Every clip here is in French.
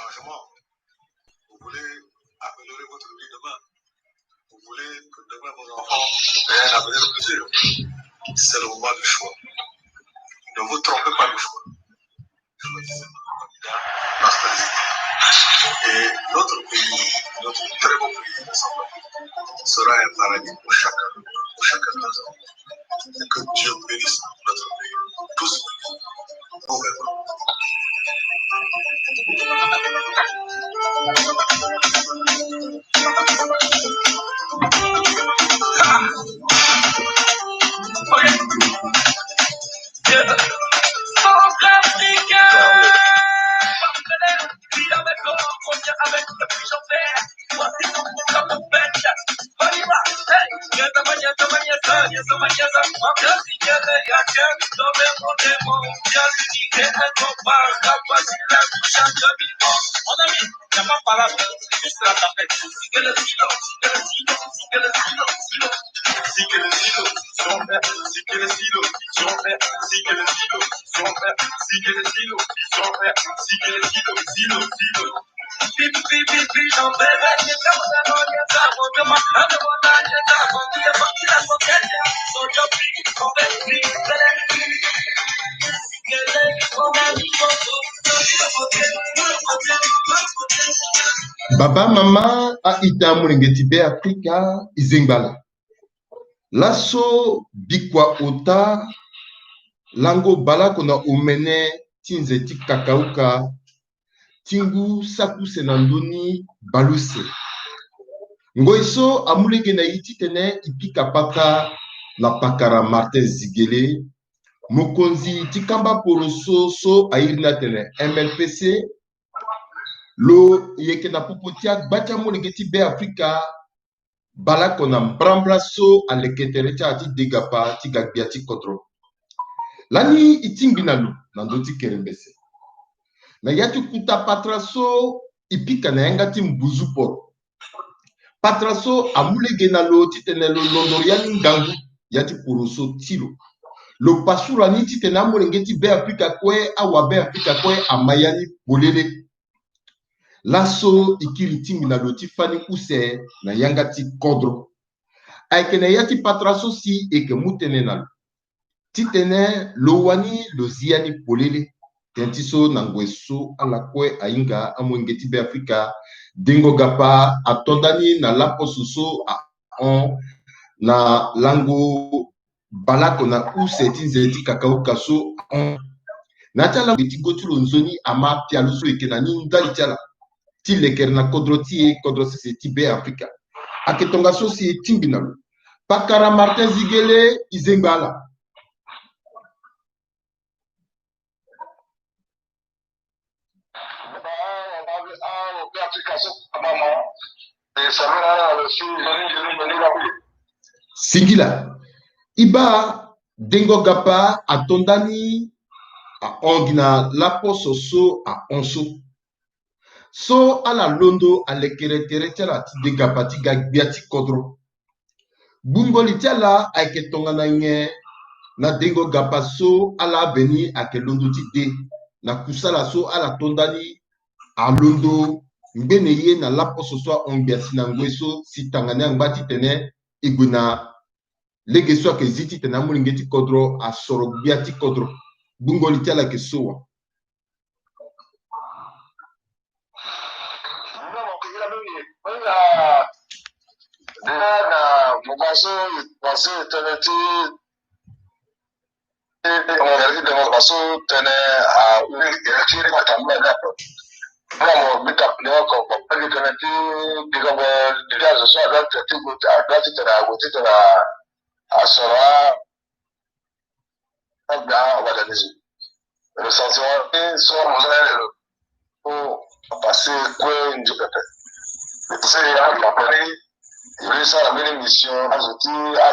changement. Vous voulez améliorer votre vie demain. Vous voulez que demain vos enfants aient un avenir plus sûr. C'est le moment du choix. Ne vous trompez pas du choix. Choisissez votre candidat dans cette vie. Et notre pays, notre très beau pays, sera un paradis pour chacun d'entre nous. Et que Dieu bénisse notre pays. Tous gouvernements. Baba mama a ita mulingeti be Afrika izengbala. Laso bikwa ota lango bala kona umene tinzeti kakauka tingu sakuse nandoni baluse. Ngoiso amulenge na iti tene ipika paka na pakara Martin Zigele. Mokonzi tikamba poroso so airina tene MLPC. Lo yeke na popotia bacha mulingeti be Afrika bala kona mbrambla so aleketereta ati degapa ti gagbiati kodro. Lani itingbina lo nandoti kerembese. Na yati kuta patraso ipika na yangati mbuzu poro. Patraso amulege na lo titenelo londo yani ngangu yati poroso tilo. Lo pasura ni titena mulingeti be Afrika kwe awa be Afrika kwe amayani bolele. Laso ikiri timbina lo tifani use na yangati kodro. Aikene yati patraso si eke mutene na lo. Titene lo wani lo ziani polele. Tentiso nangweso ala kwe ainga amwengeti be Afrika. Dingo gapa atondani na lapo soso a on na lango balako na use tinzeti kakao kaso on. Natala geti gotulo nzoni ama pialuso eke na nindali tiala. Ti leker na kodroti kodro sese ti be Afrika. Aketonga so si timbinalu. Pakara Martin Zigele izengbala. Singila. Iba dengo gapa atondani a ongina lapo soso a onso. So ala londo alekere teretela ti de gapa ti gagbiati kodro. Bungoli tela aike tonga na nye na dengo gapa so ala beni ake londo ti de. Na kusala so ala tondani a londo mbene ye na lapo soso a ongbiati na ngweso si tangane angbati tene iguna lege so ke ziti tena mulingeti kodro a soro biati kodro. Bungoli tela ke soa. Le sentiment pour passer quoi une c'est ça la même mission à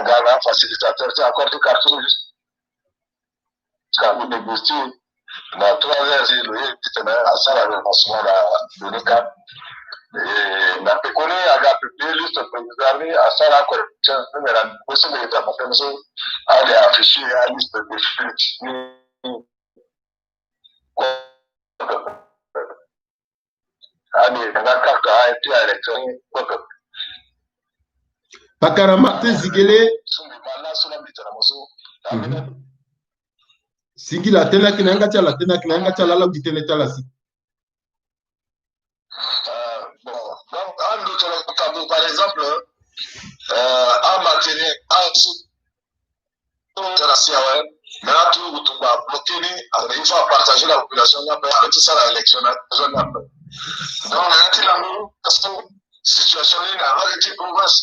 Ghana facilitateur c'est encore tout carton jusqu'à vous négocier dans 3 heures c'est le à ça la lancement de l'ECAP et na péconé à la liste prévisionnelle à ça la correction mais la possibilité de faire aller afficher la liste de Pakara Martin Zigele. Singi la tena kinanga chala la utitele chala si. Donc, par exemple, en matière, maintenant, tout va bloquer, il faut partager la population, avec ça, l'élection, donc, parce que situation, il été province,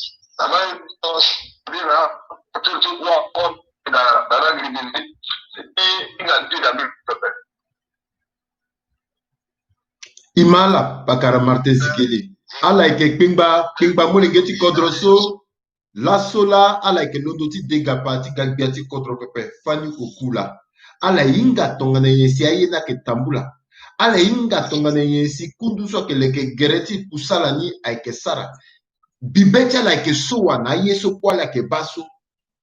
Imala Pakara Martin Zigele. Ala ike pingba mole geti kodroso. La sola ala ike nodoti dega pati gagbiati kodro pepe fani okula. Ala inga tongane yensi ayena ke tambula. Ala inga tongane yensi kunduso ke leke gereti kusala ni aike sara. Bibecha la ike soa na yeso kwa la ke baso.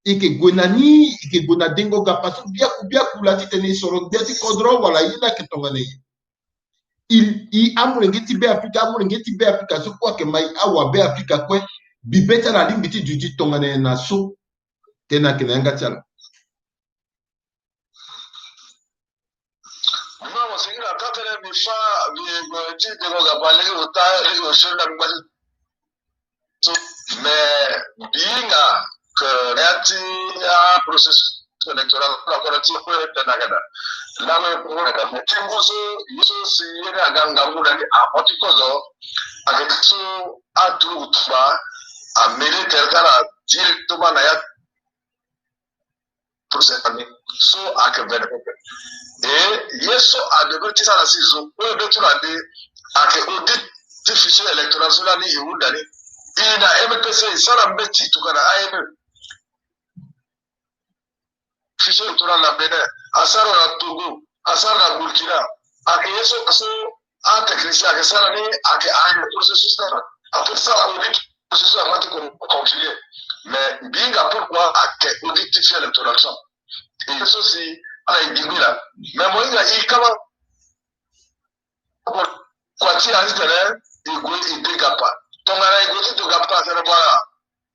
Ike gwenani ike gwena dengo gapaso biaku la titene soro biati kodro wala yena ke tongane yensi. Il amulengeti be Afrika so kwa ke mai awa be Afrika kwe bibeta na limbiti juji tongane na so tena kinanga chala. Mama singira kakere bifa bi de ga bale uta shona mbali. Mais binga que yati a processus électoral la korati ko tena gada. La me ko ga me timbuso yuso si yega ganga ngula ni a otikozo aketso atruba a militaire kala directement na ya processus so akebere. Et yeso a de petit ça la saison o de tout la de ake audit fichier électoral sur la ni iundani ina MPC sala mbeti tukana AME fichier électoral la Bénin asara na Togo asara na Burkina ake yeso aso a technicien ake sala ni ake AME processus na après ça audit processus a mati continuer mais binga pourquoi ake audit fichier électoral ça et yeso si ala ibingila mais moi il kama kwa tia azitele igwe idegapa tongana igwe to gapa sana bwana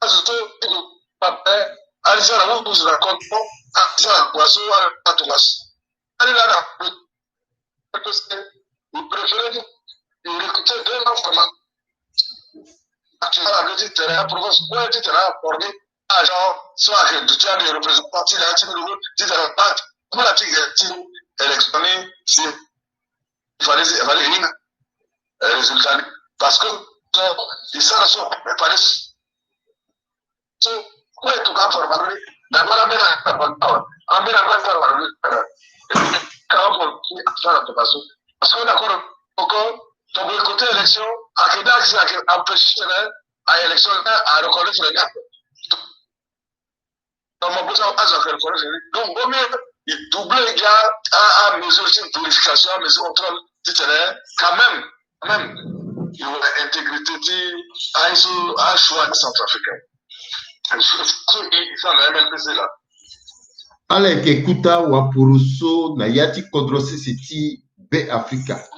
azuto pape alisana mungu zina konto alisana kwaso atumas alila na parce que il préférait recruter deux enfants actuellement le terrain province quoi le terrain formé agent soit que du tiers de représentants de la team nouveau titre pas pour la team électionné si il fallait une résultat parce que ils sont préparés so quoi tout cas formé d'abord la mère en bien la formé quand on qui faire la façon parce que d'accord encore ton côté élection à quel âge ça empêcher à élection à reconnaître le gars donc mon besoin à reconnaître donc au mieux il double les gars à mesure de purification à mesure contrôle du terrain quand même il y a intégrité à choix de centrafricain ça la MLPC là Ale ke kuta wa puruso na yati kodrosi siti be Afrika.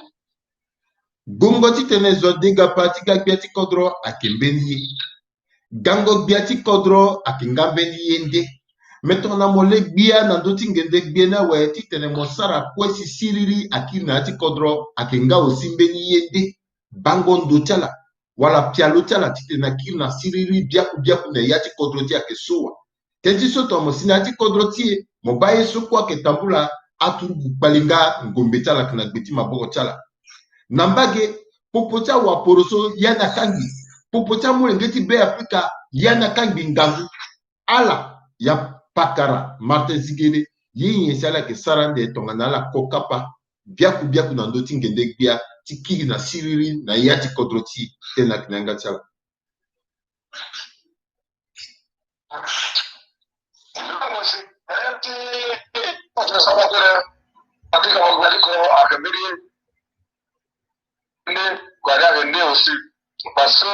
Gongo ti tene zo dega pati ga biati kodro akembeni. Gango biati kodro akengambeni yende. Metona mole gbia na doti ngende gbia na wa ti tene mosara kwesi siriri akina ati kodro akenga osimbeni yende. Bango ndochala wala pialo chala ti tene akina siriri biaku na yati kodro ti akesoa. Tenti soto mosina ati kodrotie mobaye sokwa ke tambula aturu balinga ngombe chala kana gbeti maboko chala nambage popota wa poroso yana kangi popota mulengeti be Afrika yana kangi ngangu ala ya Pakara Martin Zigele yin sala ke sarande tongana la kokapa biaku na ndoti ngende gbia tikiri na siriri na yati kodroti tena kinanga chala aussi parce que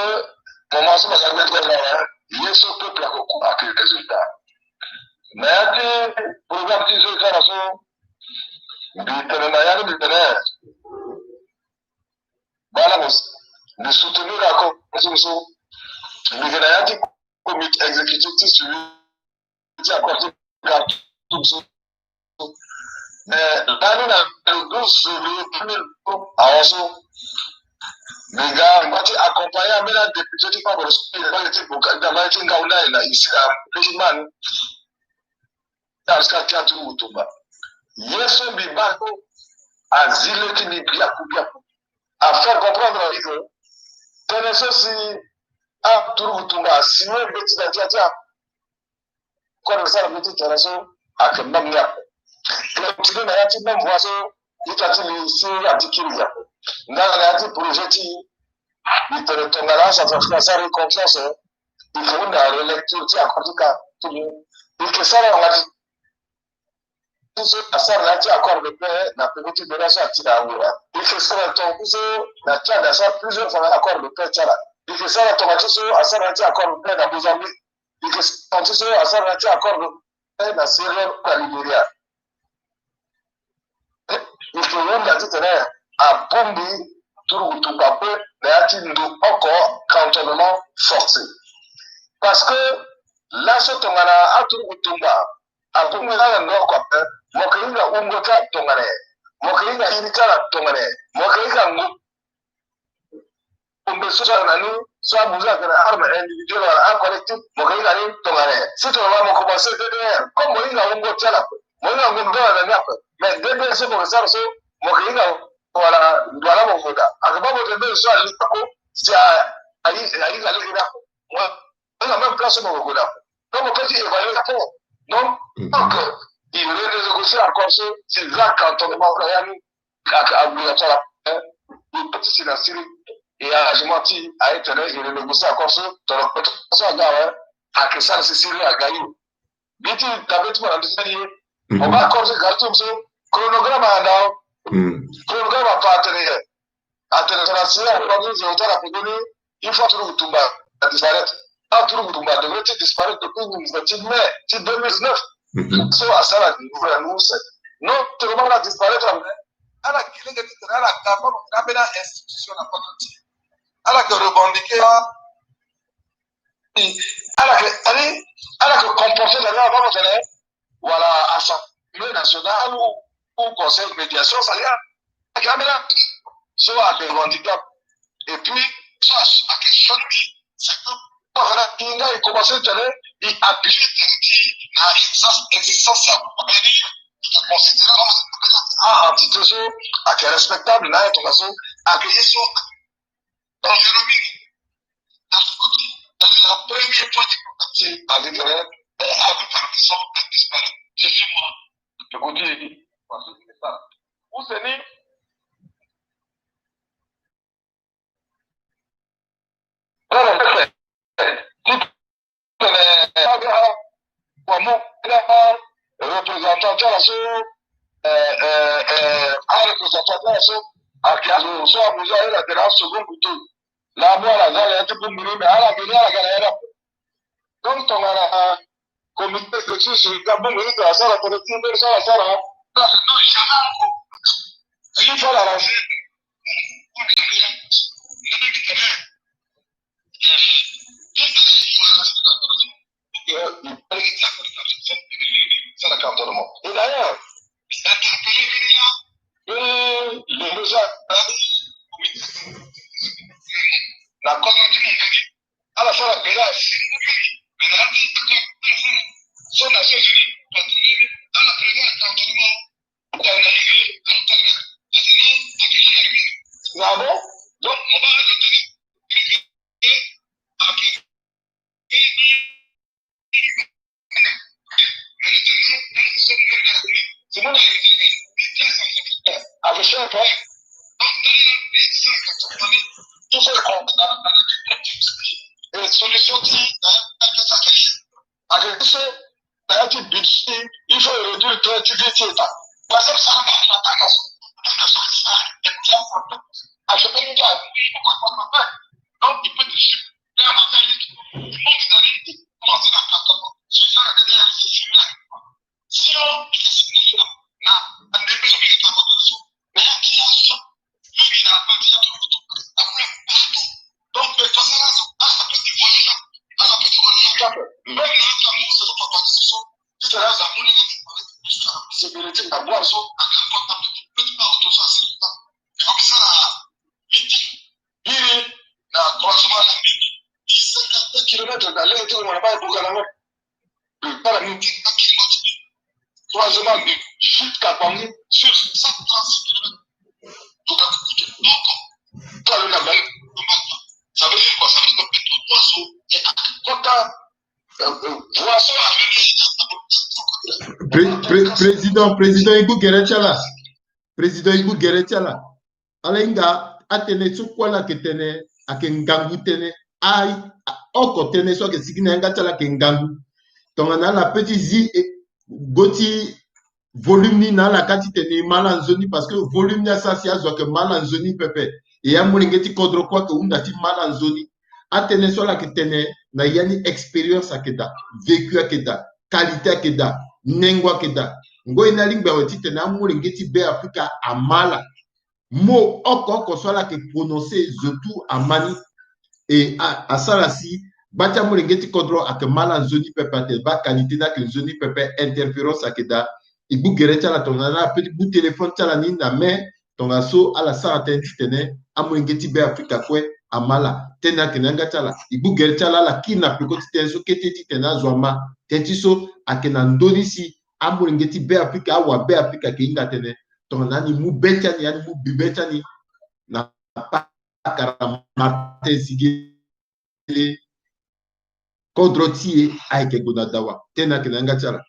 moment ça va mettre là il est sur peuple à beaucoup à quel résultat mais programme qui se fait raison du terrain de terrain balance de soutenir la Constitution. Le Vénayati, comité exécutif, qui a accordé la Constitution. Mais l'année le 12 février 2000, à Osso, les gars, moi, j'ai accompagné un député qui parle de ce qu'il a été pour Kagamaïti Ngaoula, ici, à Péjiman, dans ce cas, tout Mutumba. Yeso Bibako, à Zile qui n'est bien à faire comprendre que connaissez si à tout Mutumba, si même petit d'Adiatia, quand ça la petite terrasse, à que même là. Le petit de Nayati, même voisin, il a dit ici, à Dikiria. Nayati, projet, il te retournera, ça fait ça une confiance. Il faut une relecture, tu as compris tout le monde. Et que ça, on a dit, tout ce que ça, on a dit, accord de paix, la petite de la sortie d'Amoura. Et que ça, on a dit, la tia d'Assa, plusieurs fois, accord de paix, tiens. Et que ça, on a dit, ça, on a dit, accord de paix dans Mozambique. Et que ça, on a dit, ça, on a dit, accord de paix dans Sierra Leone, dans Libéria. Il faut une dit, à Bombi, tout papé, mais encore cantonnement forcé. Parce que là, ce tongana a tout utumba. A tongana no quoi. Mokalinga umgoka tongane. Mokalinga inikala tongane. Mokalinga umbesusa nani soit bouger avec arme individuelle ou un collectif. Mokalinga ni tongane. Si tu vas commencer derrière, comme mokalinga umgoka là. Mokalinga umgoka là là. Mais derrière ce mokalinga so mokalinga voilà voilà mon moda. Akaba mokalinga so ali tako si ali là. On a même place au Mogoda. Donc, on peut dire évaluer la peau. Donc, il veut négocier encore c'est là quand on demande rien obligatoire. Il peut se lancer et à Jumati, à être là, il négocier encore ça. Dans le côté, ça, à que ça, c'est sérieux à gagner. Bien sûr, t'avais tout le on va encore se garder ça. Chronogramme à un chronogramme à partenaire. À tenir à produire, il faut trouver tout bas, à disparaître. Mutumba devrait disparaître depuis 2019. So, à ça, la gouvernance, non, tout le monde a disparu. À la institution, à la revendiquer, à la comporter la voilà, Assemblée nationale ou conseil de médiation, ça y est, à la caméra, soit à revendiquer. Et puis, ça, à question, c'est que il a commencé à dire il a appuie l'existence de considérer comme institution qui est respectable là et façon accueillir son environnement dans la première fois de contact avec les gens qui disparu c'est chez moi je continue parce que c'est ça où c'est né représentant de la zone, un représentant de la zone, à qui a le soir, vous avez la terrasse second couteau. Là, moi, la zone est pour mourir, mais à la guerre, à la galère. Donc, on a un comité de sur le tabou, mais la salle, la collective, la salle, non, il faut l'arranger. C'est la cantonnement. Et d'ailleurs, les besoins la communauté à la fois la village, mais la son nation patrouille à la première cantonnement dans la rue, bon? Donc, on va c'est bon, à l'échelle, tout ce qu'on a et solution qui avec ce il faut réduire le créativité. Parce que ça donc, il peut te supprimer à ma famille. Il faut commencer la plateforme. C'est ça la dernière session. Sinon, il y a des personnes qui sont mais qui a ça. Lui, il a pas dit à tout le monde. sera ça pour les sécurité la boisson à quel point tout ça c'est ça et comme ça la midi il la croisement la midi 50 km d'aller et tout on n'a pas pour la pas la midi 1 km croisement de jusqu'à Bangui sur 136 km tout à coup donc toi le label ça veut dire quoi ça veut dire que tout boisson et à quota boisson Président Ibou Gerechala. Président Ibou Gerechala. Alenga atene sukwala ketene akengangu tene ai oko tene so ke sigina nga chala kengangu. Tongana la petit zi goti volume ni na la kati tene mala nzoni parce que volume ni ça si azo ke mala nzoni pepe. Et ya mulingeti kodro kwa ke unda ti mala nzoni. Atene so la ketene na yani expérience akeda, vécu akeda, qualité akeda, nengwa akeda. Ngo ina lingba wetite na mulingeti be Afrika amala. Mo oko soit que prononcer zotu amani et à salasi bacha mulingeti kodro ak mala zoni pepe ba qualité na que zoni pepe interférence akeda ibu gerecha la tonana petit bout téléphone tala ni na mais tonga so ala sara tene amulingeti be Afrika kwe amala tena kenanga tala ibu gerecha la kina pekoti tenso keteti tena zwama tentiso akena ndoni si amulingeti be Afrika awa be Afrika ke inga tene tonani mu betani yani mu bibetani na pakara Martin Ziguele kodrotie aike gonadawa tena kenanga tala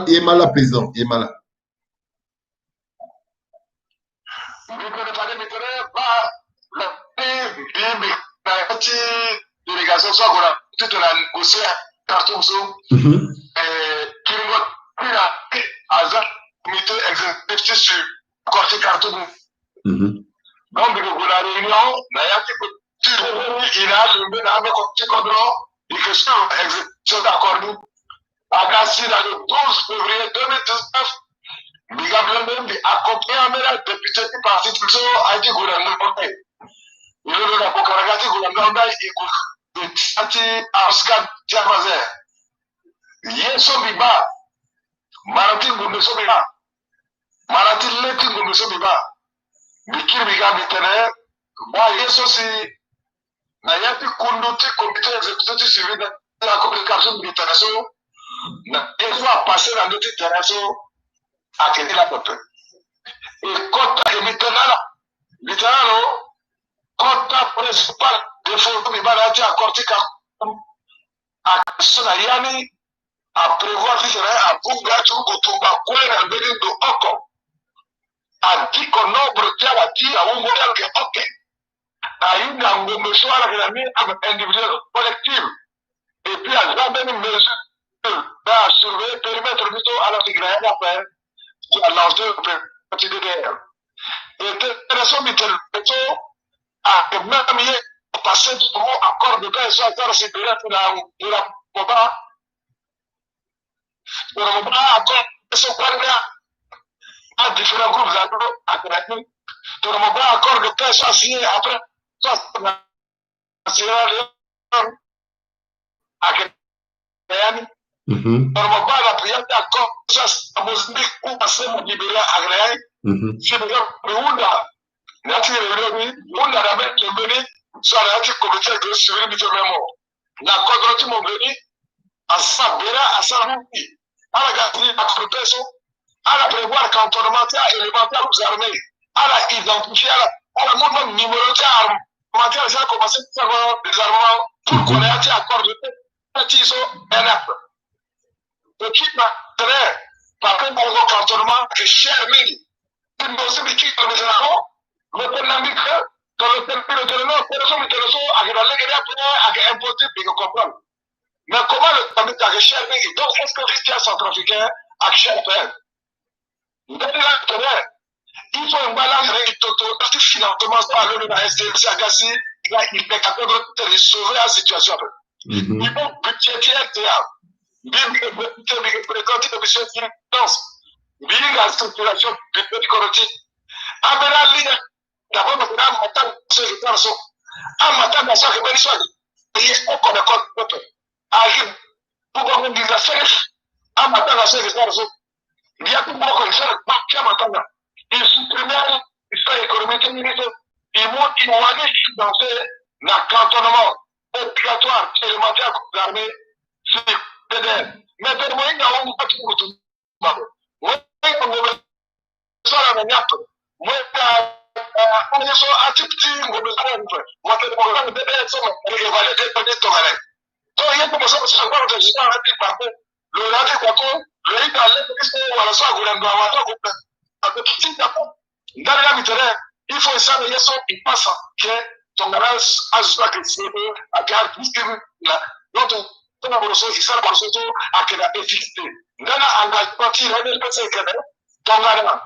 Emala président Emala délégation soit qu'on a tout la négocié partout comité exécutif sur côté carton donc la réunion il a levé la côté cadre et que sur exécution d'accord nous Agassi dans le 12 février 2019 Bigablembe accompagné la députée du parti Tulso a dit gouvernement il est là pour caractériser gouvernement et anti Oscar Diamazer yeso biba marati ngumbe so biba marati leti ngumbe so biba bikir biga bitene ba yeso si na yapi kunduti comité exécutif civil de la communication bitene so na efo passer dans notre terrain so a tenu la porte et kota e bitene kota principal de fond biba na ti akortika a sona yani a prévoir si c'est à Bunga tout Kotumba Kwena Belindo Oko a dit qu'on nombre tiara ti a un modèle que ok a une ngombe soala que la mis individuel collectif et puis à jamais une mesure à surveiller périmètre plutôt à la figure d'affaires qui a lancé le petit DDR et intéressant plutôt à même hier passer du mot accord de paix soit faire sécurité pour la combat à différents groupes d'adultes tout le monde accord de paix soit signé après soit Sierra Leone à Miami tout le monde la prière d'accord soit à Mozambique ou passer mon libéré à Grèce c'est le Ounda nature Ounda d'abord le béni soit la nature comité de civil du même la quadrature mon béni à Sabera à Sarouki à la galerie à Protection, à la prévoir cantonnement élémentaire aux armées, à la identifier, à la mouvement numéroté armementaire, ça a commencé à faire des armements pour qu'on ait un accord de paix, TISO, NF. Petit matériel, par contre, au cantonnement, que cher mille, une dose de qui le médicament, le dynamique, dans le temps de l'autonomie, pour le temps à la légalité, à imposer, puis qu'on comprend. Mais comment le permettre à cher mille? Donc, est-ce que le risque centrafricain a cher père? Il faut une balance de financement par le SDMC Agassi, il est capable de sauver la situation. Il faut budgétier, il faut présenter des missions de finance. la structuration du petit correctif. Abela ligne, d'abord, on a matin, c'est le garçon. Un matin, dans chaque belle soirée, il y a un qu'on a compris. Agib, pour qu'on dise la sèche, un matin, dans chaque garçon. Il y a tout le monde qui s'est battu un matin. Il supprimait l'histoire économique, il monte, il m'a dit dans le cantonnement obligatoire élémentaire de l'armée, c'est PDR. Mais de moi, il y a un petit peu de tout. Moi, sala na nyato mweka onyeso atipti ngomesana mfe mwaka de programme de so et évaluer peut être correct to yeko mo so so ko de jita ati papo le rati ko ko le ita le kiso wala so agula ndo awato ko avec qui d'accord ndani ya mitere il faut ça mais yeso il passe que ton garage azwa que c'est à car puisque la donc tuna boroso isala boroso to akela efficacité ndana engagement qui revient pas c'est que ton garage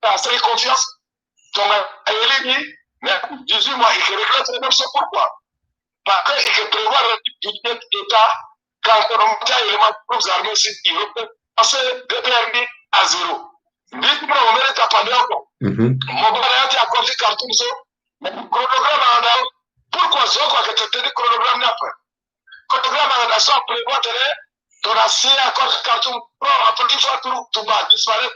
à cette confiance, ton élève, mais 18 mois, il regrette c'est même ça pourquoi. Parce qu'il prévoit l'État quand on a élément de armées, il veut passer de permis à zéro. Dites-moi, on mérite à parler encore. Mon barrage a accordé carton, mais le chronogramme a pourquoi ça, quoi que tu te dis chronogramme n'a pas. Chronogramme a ça prévoit ton acier accorde carton, après qu'il soit tout va disparaître.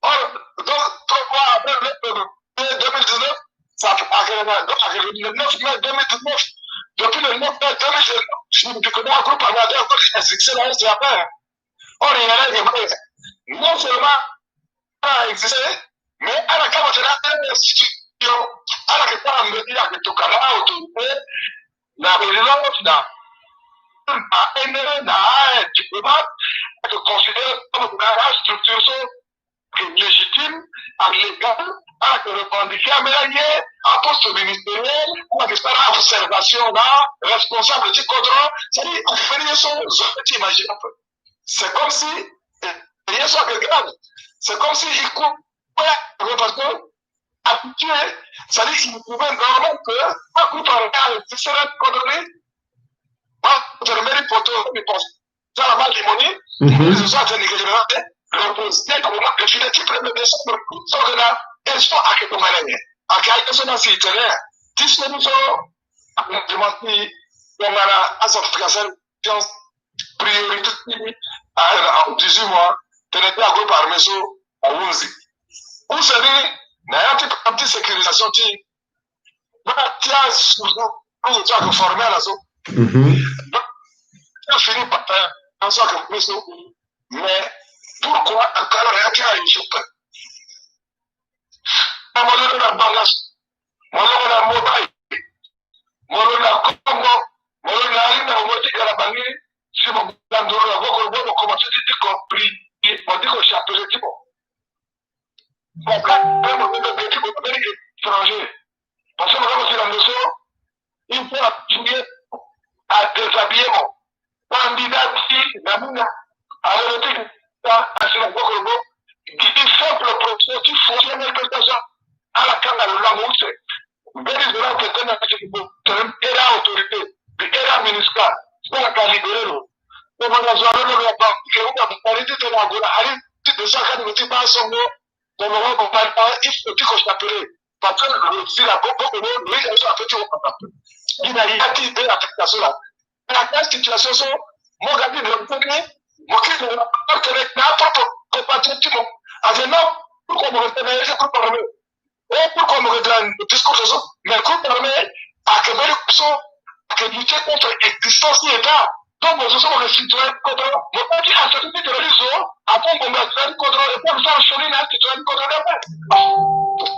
Or, donc, 3 mois après le 2019, ça fait le 9 mai 2019, depuis le 9 mai 2019, je me dis que moi, un groupe parlementaire encore existé là, c'est après. Or, il y a des non seulement a existé, mais à la Cameroun, une institution, à la Cameroun, me dit que tout Canada, autorité, la présidence n'a pas un diplomate, que considère comme une structure légitime, légal, à revendiquer à mélanger un poste ministériel, à faire observation là, responsable du cadre, c'est-à-dire, on fait son petit imaginaire. C'est comme si, il y a soit quelqu'un, c'est comme si il coupe, parce que, habitué, c'est-à-dire qu'il pouvait normalement que, un coup par réel, si c'est un condamné, je le mérite pour tout, mais bon, ça la mal limonie, ils sont en train de générer, reposer comme le filet qui prend le dessin, so là, ils sont à quelque manière. À quelque chose dans ces terrains, si ce nous sommes, je m'en dis, on a à cette occasion, priorité, à 18 mois, tenez à groupe armé so, à 11. Vous savez, il y a une petite sécurisation qui, tiens, nous sommes formés à la zone. On finit par faire un soir comme ça, mais pourquoi encore rien à une soupe? Moi, je la balance, moi, je la mobile, moi, je la Congo, moi, je la ligne, moi, je la banni, si mon bandolo, la voix, on commence à dire compris, on dit que je suis appelé type. Bon, quand même, on est petit, on est étranger. Parce que quand on est dans le sol, il faut appuyer à déshabiller mon candidat si Namina a rejeté à ce moment qui simple processus fonctionnel que ça à la Canada la mousse. Béni de la question era autorité, era municipal, c'est la calibrer. Comme on a joué le banque, que on a parlé de la gola, allez, de ça quand nous pas son mot, on va comprendre, il faut que je t'appelle. Parce que si la beaucoup de nous, lui, il a fait tout le temps. Il a dit de l'affectation là. La situation sont, mon gars, il est mon kit de la propre compatriote. Avec non, pourquoi me retenir, je peux parler. Et pourquoi me retenir le discours de ça? Mais qu'on permet à que que lutter contre l'existence de l'État. Donc, nous sommes les citoyens contre, mais pas qui a cette de réseau, après, on va faire contre, et pour ça, on choisit les citoyens contre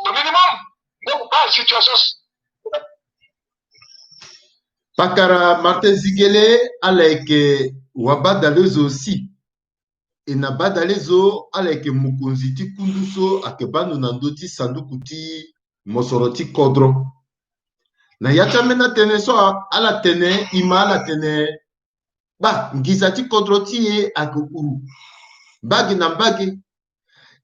le minimum. Donc, pas la situation. Pakara Martin Zigele aleke wabadalezo aussi. Et na badalezo aleke mukonziti kunduso akebano nandoti sandukuti mosoroti kodro. Na yacha mena tene so ala tene ima ala tene ba ngizati kodroti e ake uru. Bagi na bagi.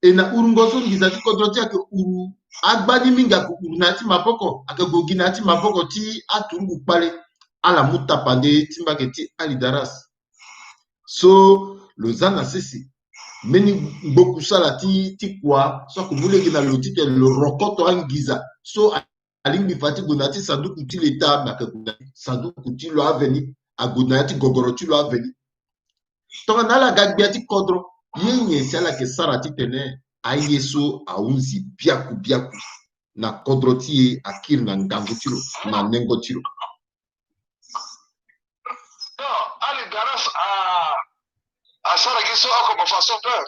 E na uru ngoso ngizati kodroti ake uru. Agbani minga ake uru nati mapoko. Ake gogi nati mapoko ti atungu pale. Ala mutapande timbaketi alidaras. So, le Zana Sisi. meni beaucoup ça la ti quoi so que voulez que dans le titre le rokoto angiza so alingi fati gonati sandu kuti l'état na que sandu kuti lo aveni a gonati gogoroti lo aveni donc na la gagbiati kodro yenye sala que sarati tene ayeso aunzi biaku na kodroti akir na ngangutiro na nengotiro. Non, allez grâce à Saragiso comme façon peur.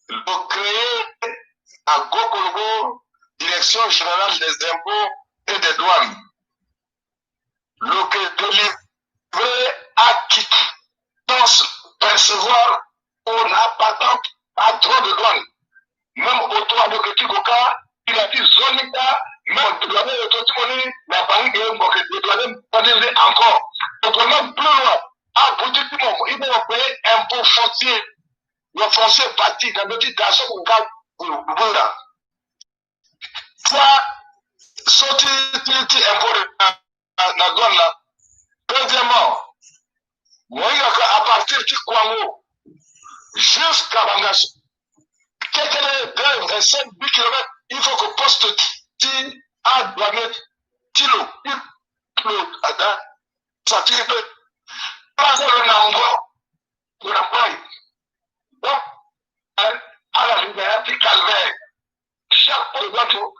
Le créer à Gokologo, Direction générale des impôts et des douanes. Le délivrer à quittance percevoir on n'a pas à droit de douane. Même au droit de Ketikoka, il a dit Zonika, même de douane de Totimoni, n'a pas eu de douane, pas d'élever encore. Autrement, plus loin, à Boutique, ils vont payer impôt foncier. Le foncier bâti dans notre état, on gagne pour là. Ça, sorti impôt dans la douane là. Deuxièmement, moi, à partir du Kwango jusqu'à Bangasso, quelqu'un de 5-8 km, il faut que poste à douane Tilo, ça tire pas le Nango, pour la paille. Donc, à la liberté calvaire, chaque fois, il faut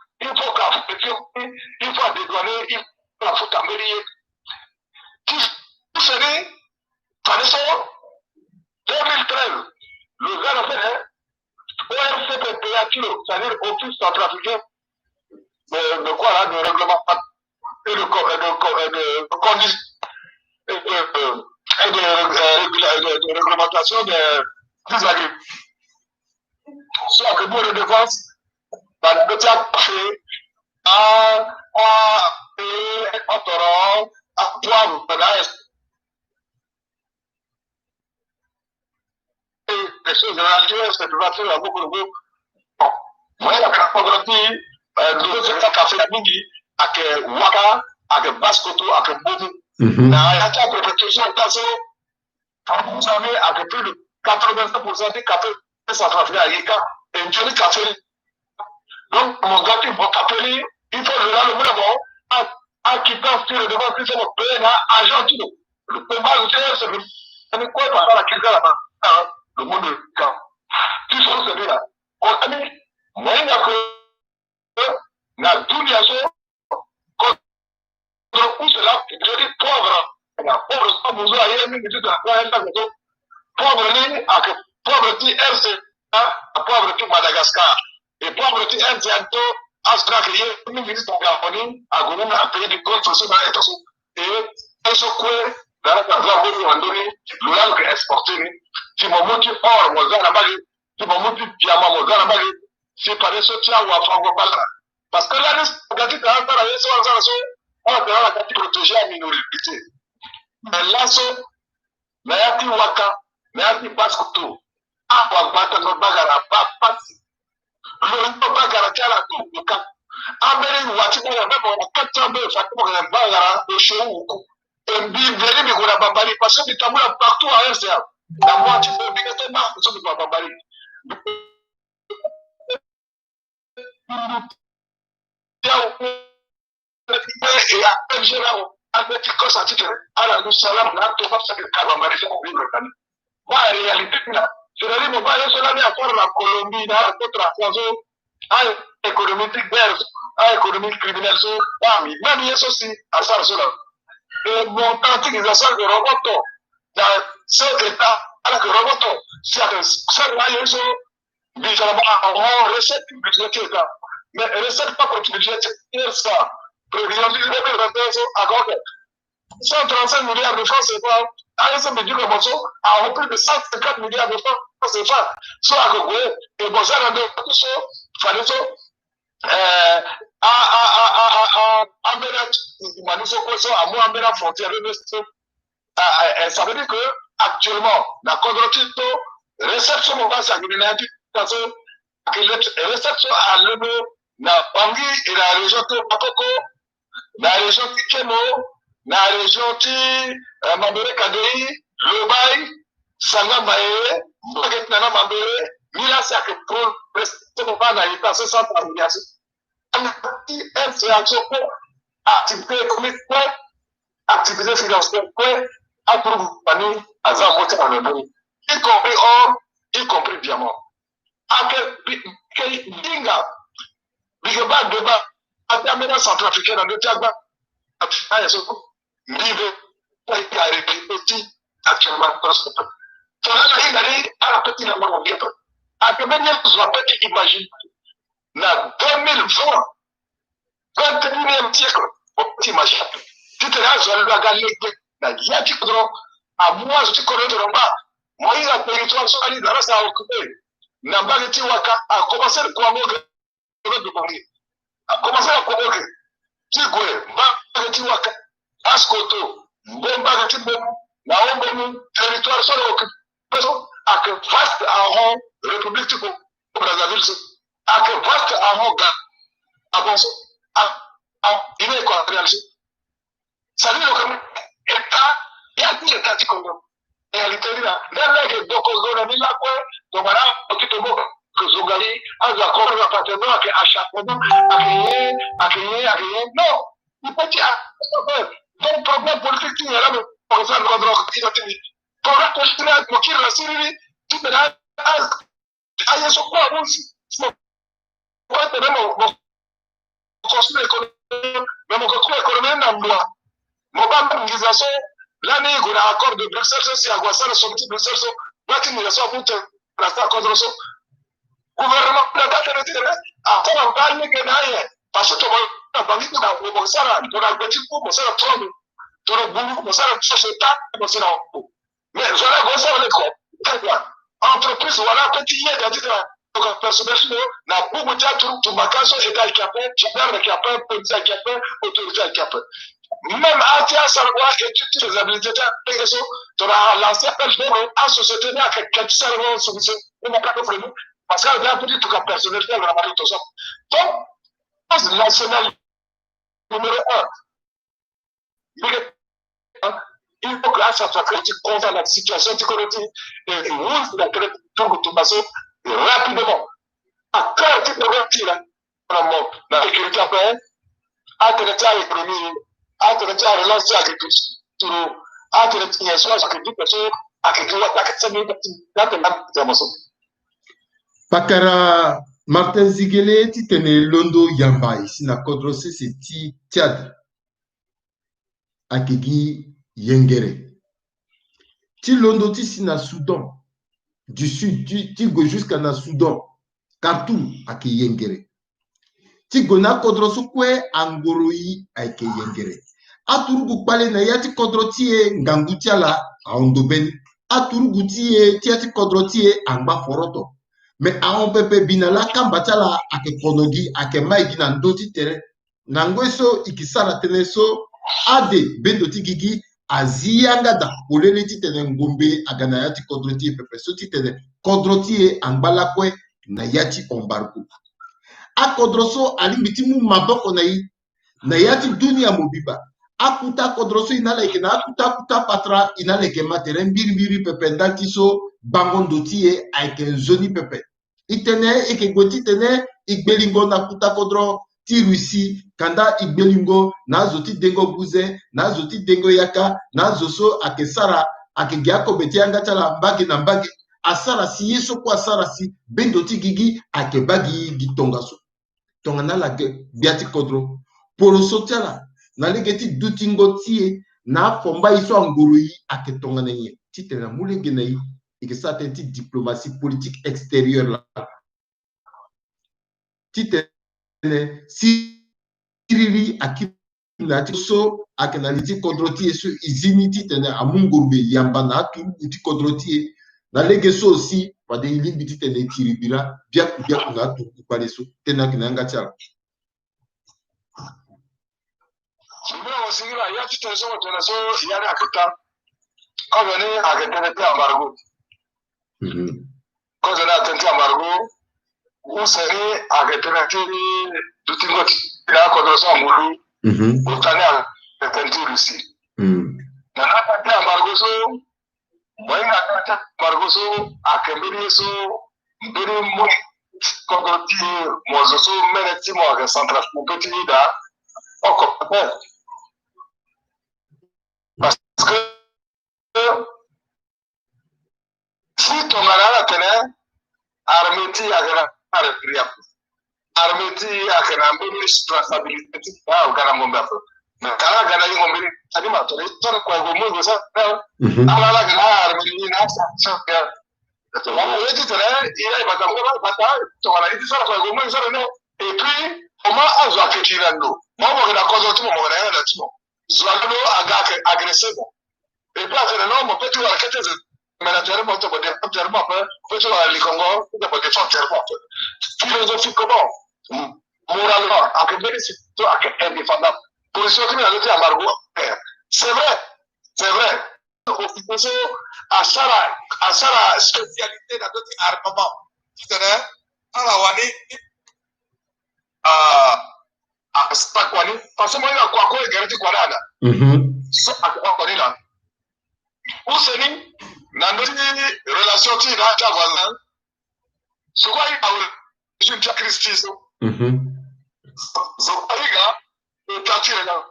dédouaner, il faut foutre à mairie. Tout serait, par exemple, 2013, le gars a fait ORCPPA kilo, c'est-à-dire Office centrafricain de quoi là, de règlement et de réglementation des agriculteurs. Soit que pour de défense, dans le petit fait à Otoron, à Poivre, les choses relatives, c'est relatives à beaucoup de groupes. Moi, il y a un programme de ce café la Mingi, avec Waka, avec Baskoto, avec Boudou. Il y a une protection de vous savez, avec plus de 85% des cafés centrafricains à Yeka, et une journée café. Donc, mon gars, il faut capter, il faut le rendre vraiment en quittant sur le devant, si c'est mon pays, agent tout. Le combat, c'est quoi par la crise là-bas? Le monde de camp. Tu sais, c'est là. On a mis, moi, il y a que, la double donc, où c'est là, je dis pauvre. Pauvre, pas besoin d'aller, mais tu dois pauvre, pauvre, qui est pauvre, qui Madagascar. Et pauvre, qui est bientôt, Astra, qui est, nous visitons en Gabonie, à Gourou, un pays du Golfe, et un secoué, dans la voie de Randoni, le langue qui est exporté, si mon mot tu or, mon zan, si mon mot tu diamant, mon zan, c'est pas des soutiens ou à Franco-Balra. Parce que là, on a dit, on a la protéger la minorité. Mais là, mais il y a des waka, mais il y a des pascoto. Ah, on va battre nos bagarres, pas le bagarre qui a la tour de cap. Amérique, Wati, on a même 400 000 factures, on a bagarre, le show, et bien, mais on a bambali, parce que tu as partout à RCA. La moitié de l'obligation, c'est ce que tu as bambali. Et après, j'ai là, avec les causes à titre, à la nous salam, là, tu vas savoir que Kabambari, c'est mon livre. Moi, en réalité, là, c'est-à-dire, mon père, c'est là, à part la Colombie, là, contre la France, à l'économie berge, à l'économie criminelle, même il y a aussi, à ça, cela. Et mon tantinisation de roboto, dans ce état, à la roboto, c'est là, il y a aussi, bizarrement, en recette budgétaire, mais recette pas contre budgétaire, ça. Prévision du 2021, à côté. 135 milliards de francs CFA, à ce médic comme ça, à plus de 150 milliards de francs CFA, soit à Gogo, et bon, ça, tout ça, fallait ça, à Bénat, à moi, à Bénat, frontière, ça veut dire que, actuellement, la Condrotito, réception, on va s'agréner, réception à l'Euro, na Bangui et la région de Papoko, la région de Kemo, la région de Mabere Kadei, Lobaï, Sangamae, Mbage nana mambere mila si ake pro presto bana ita se sa familiasi. Ana ti c'est action activité économique activité financière à trouver pani azam moté en le y compris diamant. Que dinga bigeba deba atamena centrafricaine dans le Tchad à yaso live pour y arrêter actuellement Tolala hii nani anapeti na mambo yetu. Akemenya kuzwapeti imagine na 2020 21e siècle opti mashatu. Tite razo alwa galete na yati kudro amua zuti kono romba. Moiza territoire so ali darasa occupé. Na bageti waka a commencer kwa moge de Paris. A commencer à convoquer. Tigwe bageti waka askoto mbomba gati bomu na ombomu territoire so occupé. À que vaste en République du Brazzaville, à que vaste en Gabon, à Guinée équatoriale. Ça veut dire que l'État, il y a tout l'État du Congo. Et à l'Italie, là, les Dokozo, la Mila, donc voilà, petit mot que Zogali, a un accord d'appartenance à chaque moment, à rien. Non, il peut dire, donc, problème politique, il y a là, mais pour ça, le Para construir mokiri la siri tu me da aye so kwa bonsi kwa tena mo construire économie mais mo construire économie na mwa mo ba mngizaso lani kuna accord de Bruxelles c'est à quoi ça le sommet de Bruxelles so bati ni so pour la sta contre so gouvernement la date de dire ah ça va pas que naie parce que on va vite na mo sara to na beti ko mo sara trop to na bulu mo sara société mo sara mais voilà, vous savez quoi? Très bien. Entreprise, voilà, petit yé, il y a donc personnel, n'a pas beaucoup de tout ma case, état capé, gendarme capé, policier capé, autorité capé. Même à Tia Sarwa, et toutes les habilités, tu as lancé appel à société, à quelqu'un qui servent sur on n'a pas de problème. Parce qu'il y a un petit tout cas personnel, il y a un tout ça. Donc, base nationale numéro 1. Il faut que ça soit critique contre la situation économique et ouvre la création rapidement. À quel type de réactif là, la sécurité après, à traiter l'économie, à traiter la relance de l'agriculture, à traiter les soins agriculture, Pakara Martin Ziguele, titene Londo Yamba, ici na Kodrose, c'est Tchad. Akegi Yengere. Ti Londo ti si na Soudan, du sud, ti go jusqu'à na Soudan, Khartoum ake Yengere. Ti go na Kodroso kwe Angoroi ake Yengere. Aturugu pale na yati Kodrotie Ngangutiala a Ondobeni. Aturugu tie tiati Kodrotie Angba Foroto. Mais a on pepe binala kambatala ake Konogi ake maigi na ndoti tere. Nangoeso ikisara teneso ade bendoti gigi aziyangada polele titene ngombe agana yati Kodrotie pepe so titene Kodrotie Angbala kwe na yati ombargo. A Kodroso alimbiti mu maboko na yati dunia mobiba. Akuta Kodroso inaleke na akuta patra inaleke matere mbiri pepe ndatiso bangondotie aike zoni pepe. Itene eke goti tene igbelingo na kuta Kodro ti Russie kanda igbelingo na zoti dengo buze na zoti dengo yaka na zoso ake sara ake giako beti anga chala mbagi na mbagi asara si yeso kwa asara si bendoti gigi ake bagi gitongaso tongana la biati Kodro poroso tiala na legeti dutingo tie na fomba iso angurui ake tongana ye titena mulenge na yi ike sate ti diplomatie politique extérieure la titene siriri akina so akenaliti Kodrotie so izini titene amungurbe yamba na atu uti Kodrotie na lege so aussi pade ilimbi titene tiribira biaku na atu upale so tena kinanga chala. Sibira wasigira ya titene so tena so yari akita kogene akitene te amargo. Kogene akitene amargo usere akitene te dutingoti ila Kodroso amulu utane akitene Russie. Na akitene amargo so Moi, Margoso, à Kemberiso, Beri Moui, Kogoti, Mozoso, Meneti, Moga, Central, mon petit leader, encore parce que si ton malade tenait, Armeti a Armeti a Kanambiri, responsabilité, au Kanamomba. Mais quand on a gagné, on dit, ça dit, ma tour, ça, quoi, vous m'avez ça, alors la gare, Armeti, ça, et puis, comment on a fait Tirando? Moi, on a causé tout le monde, Zwallo a agressé. Et puis, après, non, mon petit, on a quitté mais naturellement, on peut défendre tellement, peut-être à l'Icongo, on peut défendre tellement. Philosophiquement, moralement, à que bien, c'est toi qui es indéfendable. Position qui m'a dit à Margot, c'est vrai. À Sarah spécialité dans d'autres armements. C'est-à-dire, à la Wani, à Stakwani, parce que moi, il y a quoi qu'on est garanti quoi là. So, à quoi là. Où c'est ni, dans notre relation qui est à voisin, ce qu'on a eu, je suis Christi. Ce qu'on a eu, le quartier là,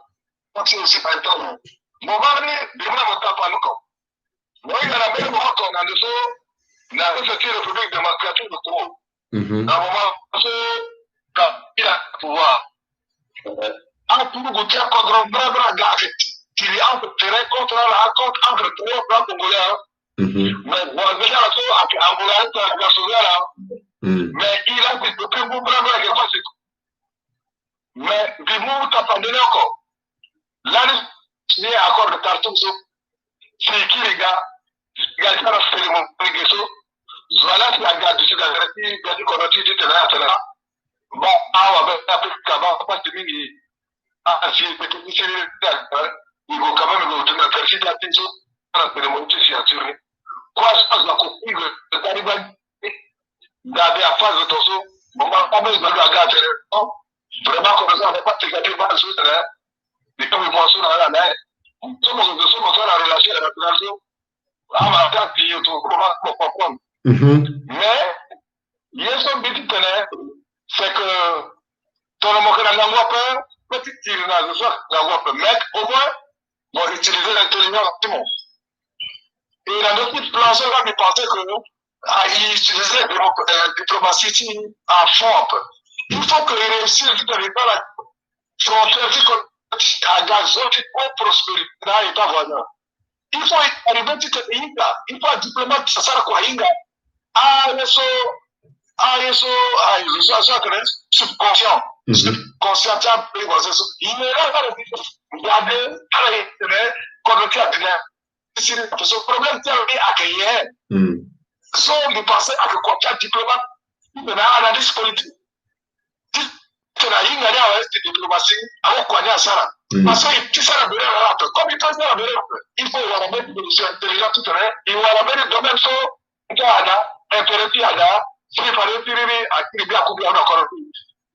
quartier aussi par exemple. Mon mari, il m'a montré pas nous. Moi, il y a la même moment qu'on a des autres, la République démocratique de Congo. Dans un moment quand il a le pouvoir, en tout le monde, contre un brave gars qui est entre terrain contre la contre entre trois blancs congolais. Mais bon, déjà, la chose, après, Angola, la chose là. Mais il a dit que le brave gars, c'est quoi? Mais, du moment où tu as pas donné encore, là, il y a accord de Tartum, c'est qui les gars, il y a une cérémonie de voilà, c'est la garde du sud il y a du connoté de là. Bon, on va faire qu'avant, pas de mini. Ah, si c'est une série il faut quand même nous donner un perfil d'attention à la cérémonie de signature. Quoi, je pense que le Taliban, garder la phase de torso, on va pas mettre dans la garde. Vraiment, comme ça, on va pas te garder pas de sous, et comme ils vont sur la main, sommes en la relation avec la population, on va faire qu'il y ait tout, comment comprendre. Mais, il y a son petit teneur, c'est que dans le monde de la langue, petit tir dans le soir, la langue, mais au moins, vont utiliser l'intelligence optimum. Et dans notre plan, ça va me penser que il utilisait la diplomatie en fond. Il faut qu'il réussisse tout à l'heure la frontière qui a gazon qui peut prospérer dans l'État voisin. Il faut arriver à Inga, il faut un diplomate, ça sert à quoi Inga? Subconscient. Subconscient, il est là, regardez, comme tu as dit, c'est le problème qui est accueilli. Si on pensait à quoi diplomate, il y a une analyse politique. C'est la ligne à la diplomatie, à quoi il y a ça. Parce que tu sais la belle rate, comme il pense la belle rate, il faut avoir la même solution intelligente tout à l'heure, il faut avoir la même domaine sur Ghana, impératif à la, si il fallait tirer à qui bien couper en accord.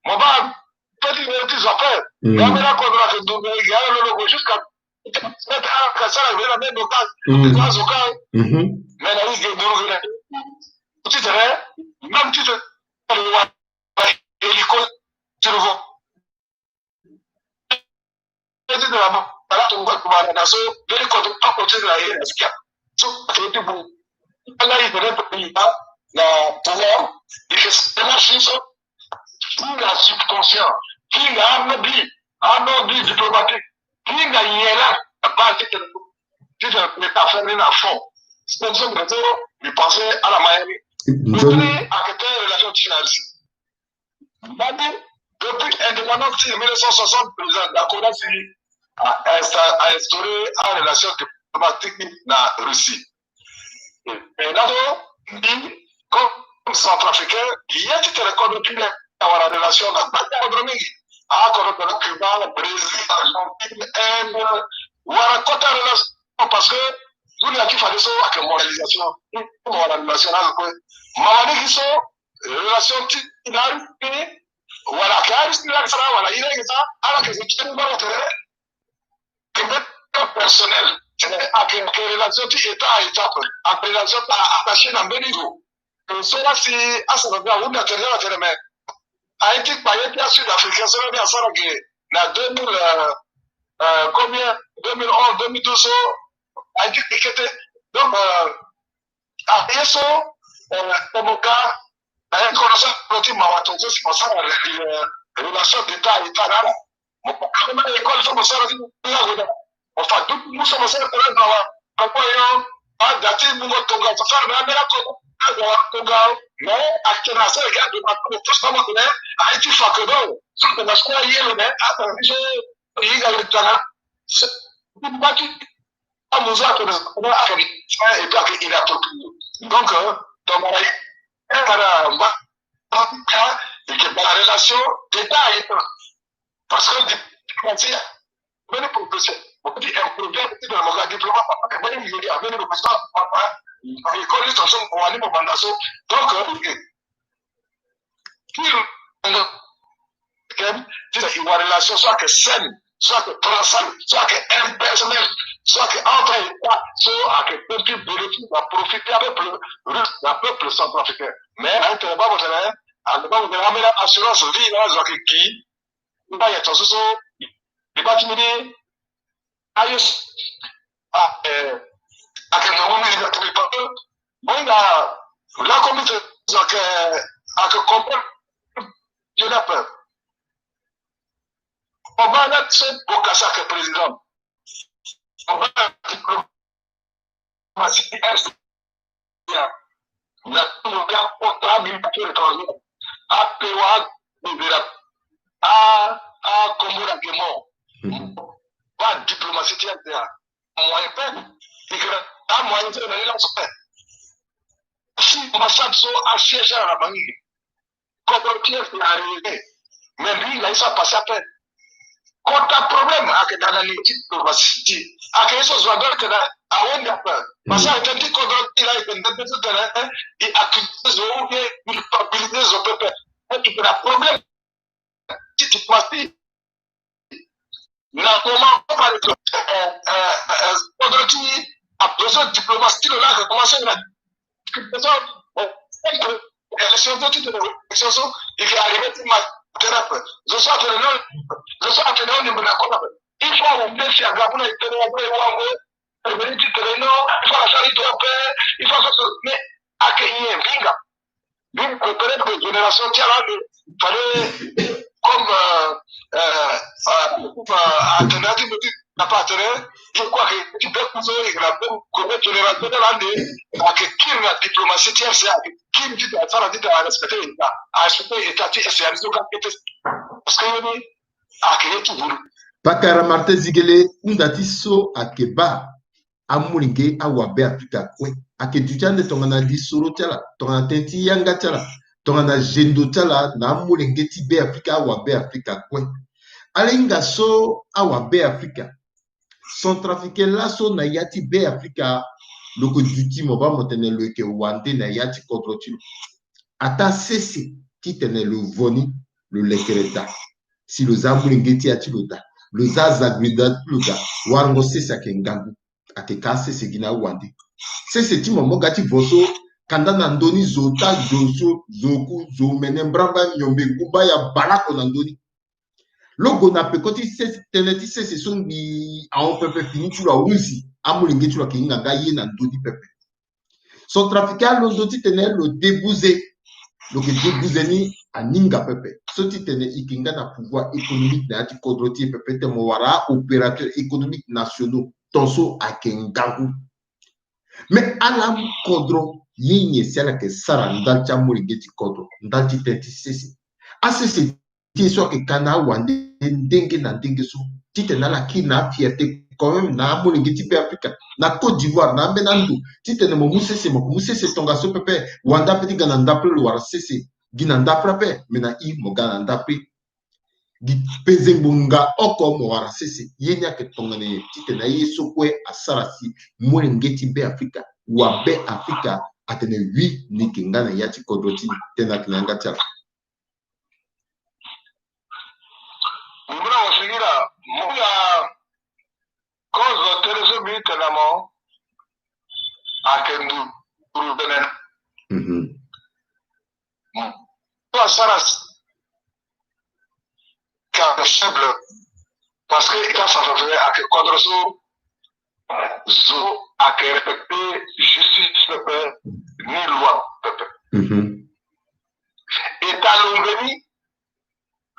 Mon bas, petit petit affaire, il y a maintenant qu'on a fait donner, il y a le logo jusqu'à mettre un ça, il y a la même occasion, au cas, mais la liste de l'eau, tu sais, même tu te, hélico, tu le vois. De la balade, on va pouvoir la nation, de l'école, pas côté de la haine, parce qu'il y a tout le monde. Là, il faudrait pas la pouvoir, et que c'est la chose, qui l'a subconscient, qui l'a un oubli diplomatique, qui l'a là, la base de métaphore à fond. C'est pour ça que je pensais à la Miami. Depuis, à quelle relation tu as ici? Depuis l'indépendance de 1960, le président Dakola a instauré une relation diplomatique avec la Russie. Et là, comme centrafricain, il y a des records depuis la relation avec le Cuba, le Brésil, l'Argentine, l'Inde, ou à la côte relation, parce que nous, il y a qui fallait ça avec la moralisation, la relation avec Mamadi qui sont relation qui voilà, car il y a ça, voilà, il y a ça, alors que c'est une bonne intérêt, que même personnel, c'est un relation qui état à étape, en relation attachée dans le niveau. Cela si à ce moment-là, on a tenu à faire mais Haïti payé bien sûr l'Africain, c'est bien ça que la 2000 combien 2011 2012 Haïti était donc à eso comme cas un connaissant petit mawato c'est pour ça la relation d'état à état là mon école c'est pour ça là enfin tout nous sommes ça pour là quand yo a dati mungo tonga ça na mera ko tonga mais actuellement ça regarde de ma tout ça moi Haïti fakedo ça que parce quoi hier mais attends je il y a le temps c'est pas qui a besoin de on a fait et puis il a tout donc et que la relation d'état à état parce que diplomatie many professeurs on dit un problème de la diplomate parce que même il y a même le président papa il connaît son on a une mandation donc il y a une relation soit que saine soit que transale soit que impersonnelle soit que entre États soit que peuple bénéfice va profiter avec le peuple centrafricain mais à l'intérieur vous avez amener l'assurance vie là soit que qui il va y être ce sont les bâtiments ayus akenda ngomini na tulipa bonga la comité soit que comprendre je n'ai peur on va mettre au casa que président on va diplomatie na tunaongea kwa tabi kwa apewa libera a komura gemo pas diplomatie tiens moyen peine et que a moyen de aller là si ambassade so a siège à la banque comme Pierre est arrivé mais lui il a ça passé à peine quand t'as problème avec dans la diplomatie avec ce soit donc à on a peur parce que quand tu contrôles il a été dans ce terrain et accuse ou bien culpabiliser au peuple et il y a problème si tu passes na comment par exemple quand tu as besoin de diplomatie là que commencer là élection de toute élection il est arrivé pour ma thérapie je suis entraîné au niveau de la côte il faut on met sur Gabon et tenir wango revenir du terrain il faut la salir de il faut que mais accueillir vinga d'une peut-être que génération qui a là il fallait comme alternative n'a pas atterri je crois que tu peux poser la comme génération de l'année avec qui la diplomatie tient c'est qui me dit ça la dit à respecter l'état et c'est un parce que accueillir tout le Pakara Martin Zigele undati so akeba amulinge awabe Afrika kwe ake dujande tongana di soro tala tongana tenti yanga tala tongana jendo tala na amulinge ti be Afrika awabe Afrika kwe alinga so awabe Afrika Centrafricain la so na yati be Afrika loko duti mo ba motene lo ke wande na yati kontrotilo ata sese ti tene lo voni lo lekereta si lo zamulinge ti ati lo da le zazagwida luga warango sese ake ngangu ake ka sese gina wande sese ti momo gati voso kanda na ndoni zota zoso zoku zo mene mbramba nyombe kuba ya balako na ndoni logo na pekoti sese teneti sese songi aon pepe fini tu la uzi amulinge tu la ke nganga ye na ndoni pepe son trafiquant lo doti tene lo débouze lo ke débouze ni aninga pepe soti tene ikinga na pouvoir économique na ati kodroti pepe te mo wara opérateur économique nationaux tonso akengagu mais alam kodro yenye sala ke sara ndalcha muligeti kodro ndalchi tenti sese asese ti so ke kana wande ndenge na ndenge so tite na la ki na fierté quand même na muligeti pe Afrika na Côte d'Ivoire na benandu tite ne mo musese tonga so pepe wanda petit gana ndapre lo wara sese gina ndapra pe mena I mogana ndapri gi pezengunga oko mo wara sese yenya ke tongane tite na yeso kwe asarasi ngeti be Afrika wa be Afrika atene wi ni kingana yati kodroti tena kinanga cha mbona wasigira muya kozo terezo bi tenamo à que nous revenons. Toi, Sarah, car le faible, parce qu'il a fait à que Kodroso, Zo, à que respecter justice peuple, ni loi peuple. Et t'as l'Ombéni,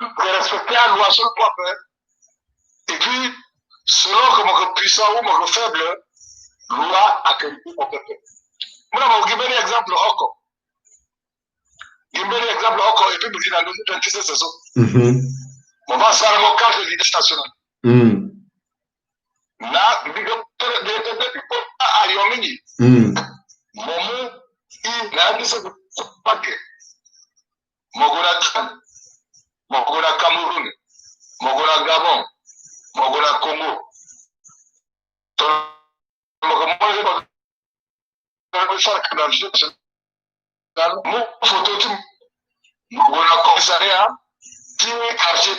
de respecter la loi sur le peuple. Et puis, selon comme puissant ou mon faible, loi à que le peuple. Moi, je vais vous donner un exemple encore. Je vais vous donner un exemple encore, et puis vous allez nous dire que c'est ça. On va faire un cadre de l'idée nationale. Là, depuis à Yomini, Momo, il a dit ce paquet. Mogola Cameroun, Mogola Gabon, Mogola Congo. Mon photo, Mogola Commissariat, qui est quartier,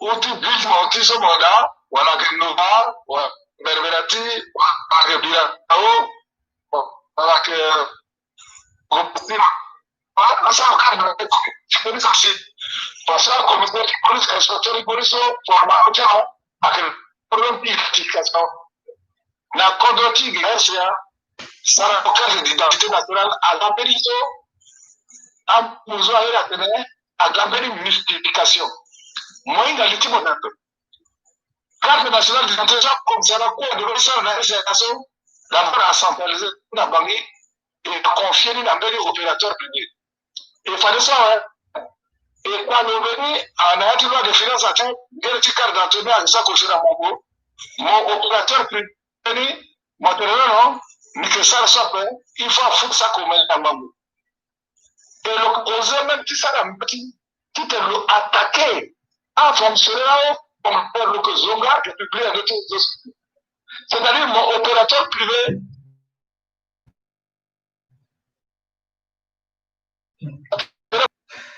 ou tu vis mon petit secondaire, ou à la Genova, ou à Berberati, ou à Birao, ou à la ça, je peux ça, parce que comme je dis, police, inspecteur de police, formation, avec le problème d'identification. La conduite Grècia, ça a l'occasion d'identité nationale à l'ambériso, à besoin de la tenue, à l'ambéri mystification. Moi, il y a l'ultime d'un peu. Carte nationale d'identité, comme ça, la cour de l'origine, on a une d'abord à centraliser la banque et à confier l'ambéri opérateur privé. Il fallait ça, hein. Et quand nous venons, on a une loi de finances à tout, il carte d'entraînement avec ça, coché dans mon opérateur privé, maintenant, non, mais que ça soit fait, il faut foutre ça comme un mamou. Et l'opposé, même si ça l'a petit, qui te l'a attaqué, a fonctionné là, on fait le que Zonga et publié un autre. C'est-à-dire, mon opérateur privé,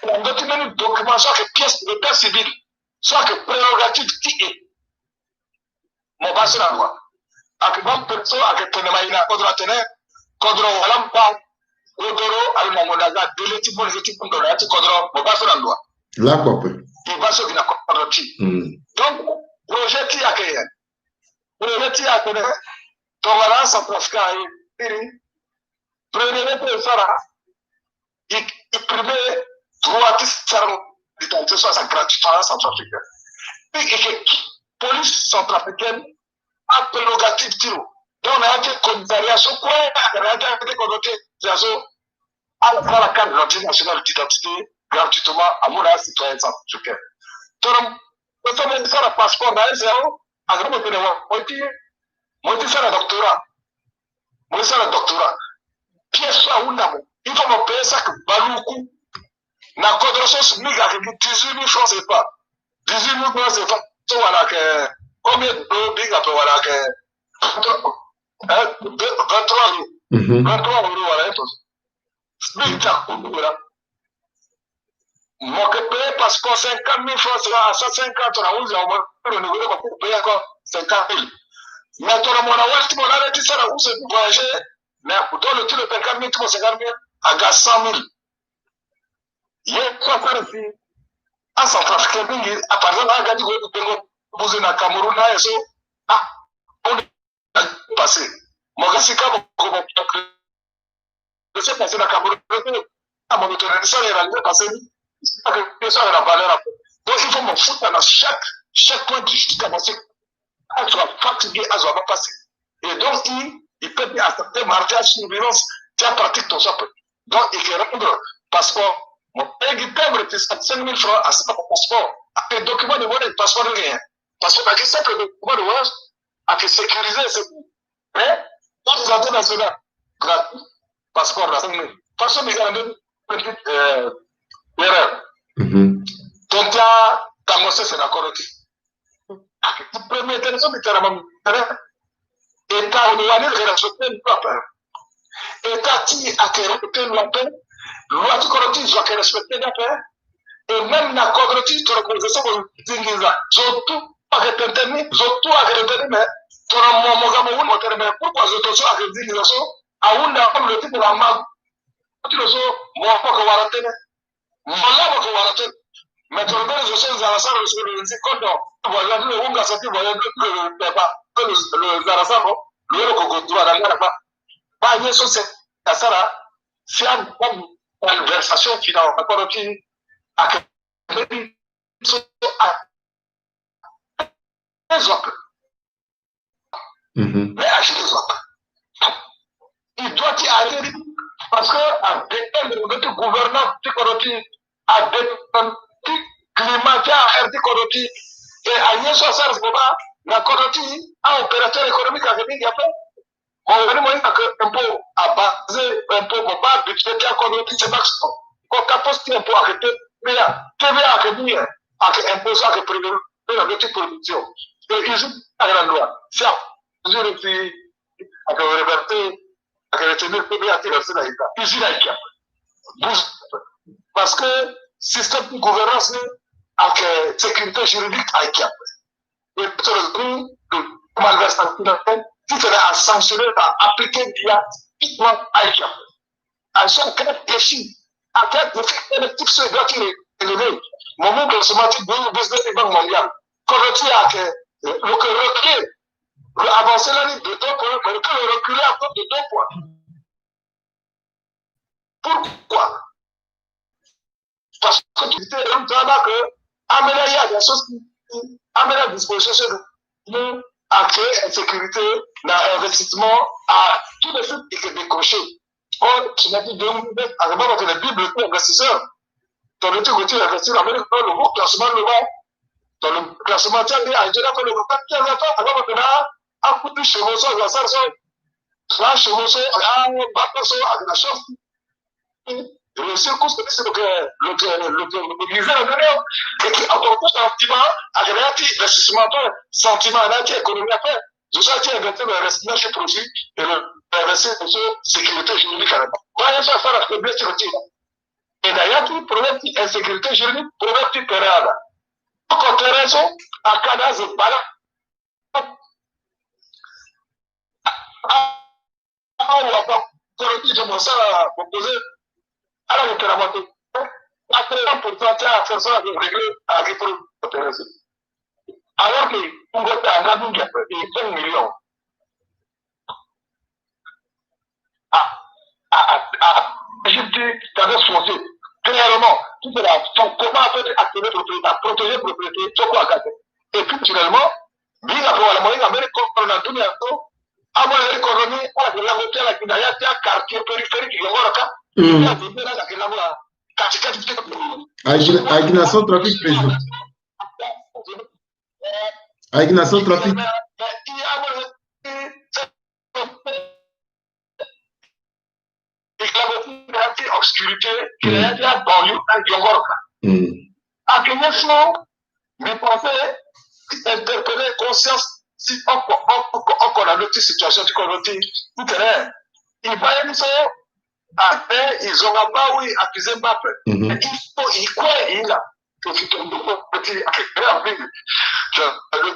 on doit tenir une document, soit que pièce de paix civile, soit que prérogative qui est. Mon passé la loi. Avec bon perso, avec Tenemaïna, Kodra Tener, Kodra Walampa, Odoro, Almamodaga, Deleti, Boleti, Kondora, Kodra, mon passé la loi. La coupe. Il va se dire donc, projet qui a créé. Projet qui a créé. Tongara, Santraska, premier professeur, il primait 3 sermons d'identité, soit sa gratuité centrafricaine. Et que police centrafricaine a prérogative tiro. Donc, on a été commissariat, sur quoi on a été connoté, à la carte d'identité nationale d'identité gratuitement à mon citoyen centrafricain. Donc, quand on a fait le passeport dans les zéros, à grand moment, moi, je fais le doctorat. Moi, je fais le doctorat. Pièce soit où n'a il faut me payer ça que Baloukou. Na code ressources, nous avons 18 000 francs, c'est pas. 18 000 francs, c'est pas. Voilà que, combien de big après, voilà que, 23 euros. 23 euros, voilà, big jack, voilà. Mon payer passeport 50 000 francs, c'est à 150 euros, on va renouveler pour payer encore 50 000. Mais toi, mon awal, tu m'en as dit ça, où c'est pour voyager. Mais pour le tour de 50 000, tu m'as 50 000, à gaz 100 000. Il y a quoi faire ici? En Centrafrique, par exemple, à Gadi, vous êtes à Cameroun, là, et ça, on est passé. Mon gars, c'est comme je sais passer dans Cameroun, à mon autonomie, ça, il est passé, ça a la valeur. Donc, il faut me foutre dans chaque point de justice, elle soit fatiguée, elle soit pas passée. Et donc, il peut accepter mariage, surveillance, tu as pratiqué ton sort. Donc, il faut rendre passeport. Mon père qui paie, c'est 5 000 francs à ce passeport. Les documents de voyage, passeport de rien. Parce que la simple document de voyage, a fait sécuriser, c'est tout. Mais, dans les entrées nationales, gratuit, passeport de 5 000. Parce que, il y a une petite erreur. Donc, là, ta mossée, c'est d'accord aussi. Le premier intéressant, c'est carrément État on respecter le peuple. État qui a respecté le peuple, loi qui corrective doit respecter le peuple, et même la corrective de l'organisation de Zingiza, surtout avec internet, mais pourquoi je te sois à dire Aounda, comme le titre de la mag, tu le sais, moi, pas que Waratene, Malaba que Waratene, mais tu regardes les choses à la salle, le Zikondo, voilà, le Wunga Sati, voilà, le Zarasano, le Logo, tu vas la là-bas. Pas une chose, c'est à ça, c'est une conversation qui n'a pas de à les autres. Mais à les autres. Il doit y aller parce que à des gouvernants à des climatiques à Koroti et à Yeso Sars Boba, la Koroti, un opérateur économique à Rémi Gapé, on va dire un peu à baser un peu Boba, budgétaire à Koroti, c'est maximum. Quand tu as posté un peu arrêté, TVA à Rémi, à imposer à prévenir la petite production. Et ils ont à la loi. C'est à mesure de à revertir. Parce que système de gouvernance avec sécurité juridique avec et le malversation financière qui serait à sanctionner, à appliquer directement avec à chaque cas défi, à quel défi collectif se doit-il élever. Moment consommatif de business des banques mondiales. Correctif avec le recul, avancer la ligne de 2 points, mais le reculer à cause de 2 points. Pourquoi? Parce que tu dis un travail que amener il y a des choses qui amènent à disposition de à créer insécurité, l'investissement, à tout le fait qui est décroché. Or, tu m'as dit à remarquer les Bibles pour investisseurs. Dans le truc où tu investis, l'Amérique, dans le gros classement, le bas, dans le classement, tu as dit, je n'ai pas le gros, tu as dit, alors maintenant, à coup de chevaux, la sarson, là, chevaux, à la chance. Le circonstance c'est le gouvernement et qui apporte un sentiment agréable, sentiment économique à faire. Je sais qu'il y a investissement chez produit et l'investissement sur sécurité juridique. Voyez ça, ça la bien sécurité. Et d'ailleurs, tout problème d'insécurité juridique, problème de terrain. Quand tu as raison, à Canada, c'est pas là. On va pas commencer à proposer. Alors, tu as la après 1%, tu as faire ça avec régler avec le terrorisme. Alors que, on va faire un gamin qui a fait 1 million. Égypte, tu avais sourcé. Clairement, tout est là. Comment activer protéger propriété, c'est quoi à et puis, finalement, bien après, la moyenne américaine, comme on a tout mis à tout, à mon économie, on a de la montée à la qui a un quartier périphérique, il y a un cas. Il y a des ménages à la avec nação trafic président avec nação trafic obscurité qui est la banlieue à Yogorka. À Kenyasmo, mes pensées interpeller conscience si on a notre situation du communauté tout à l'heure. Il va y avoir après, ils ont pas oui accusé Mbappé. Il faut y croire il a que tu tombes petit le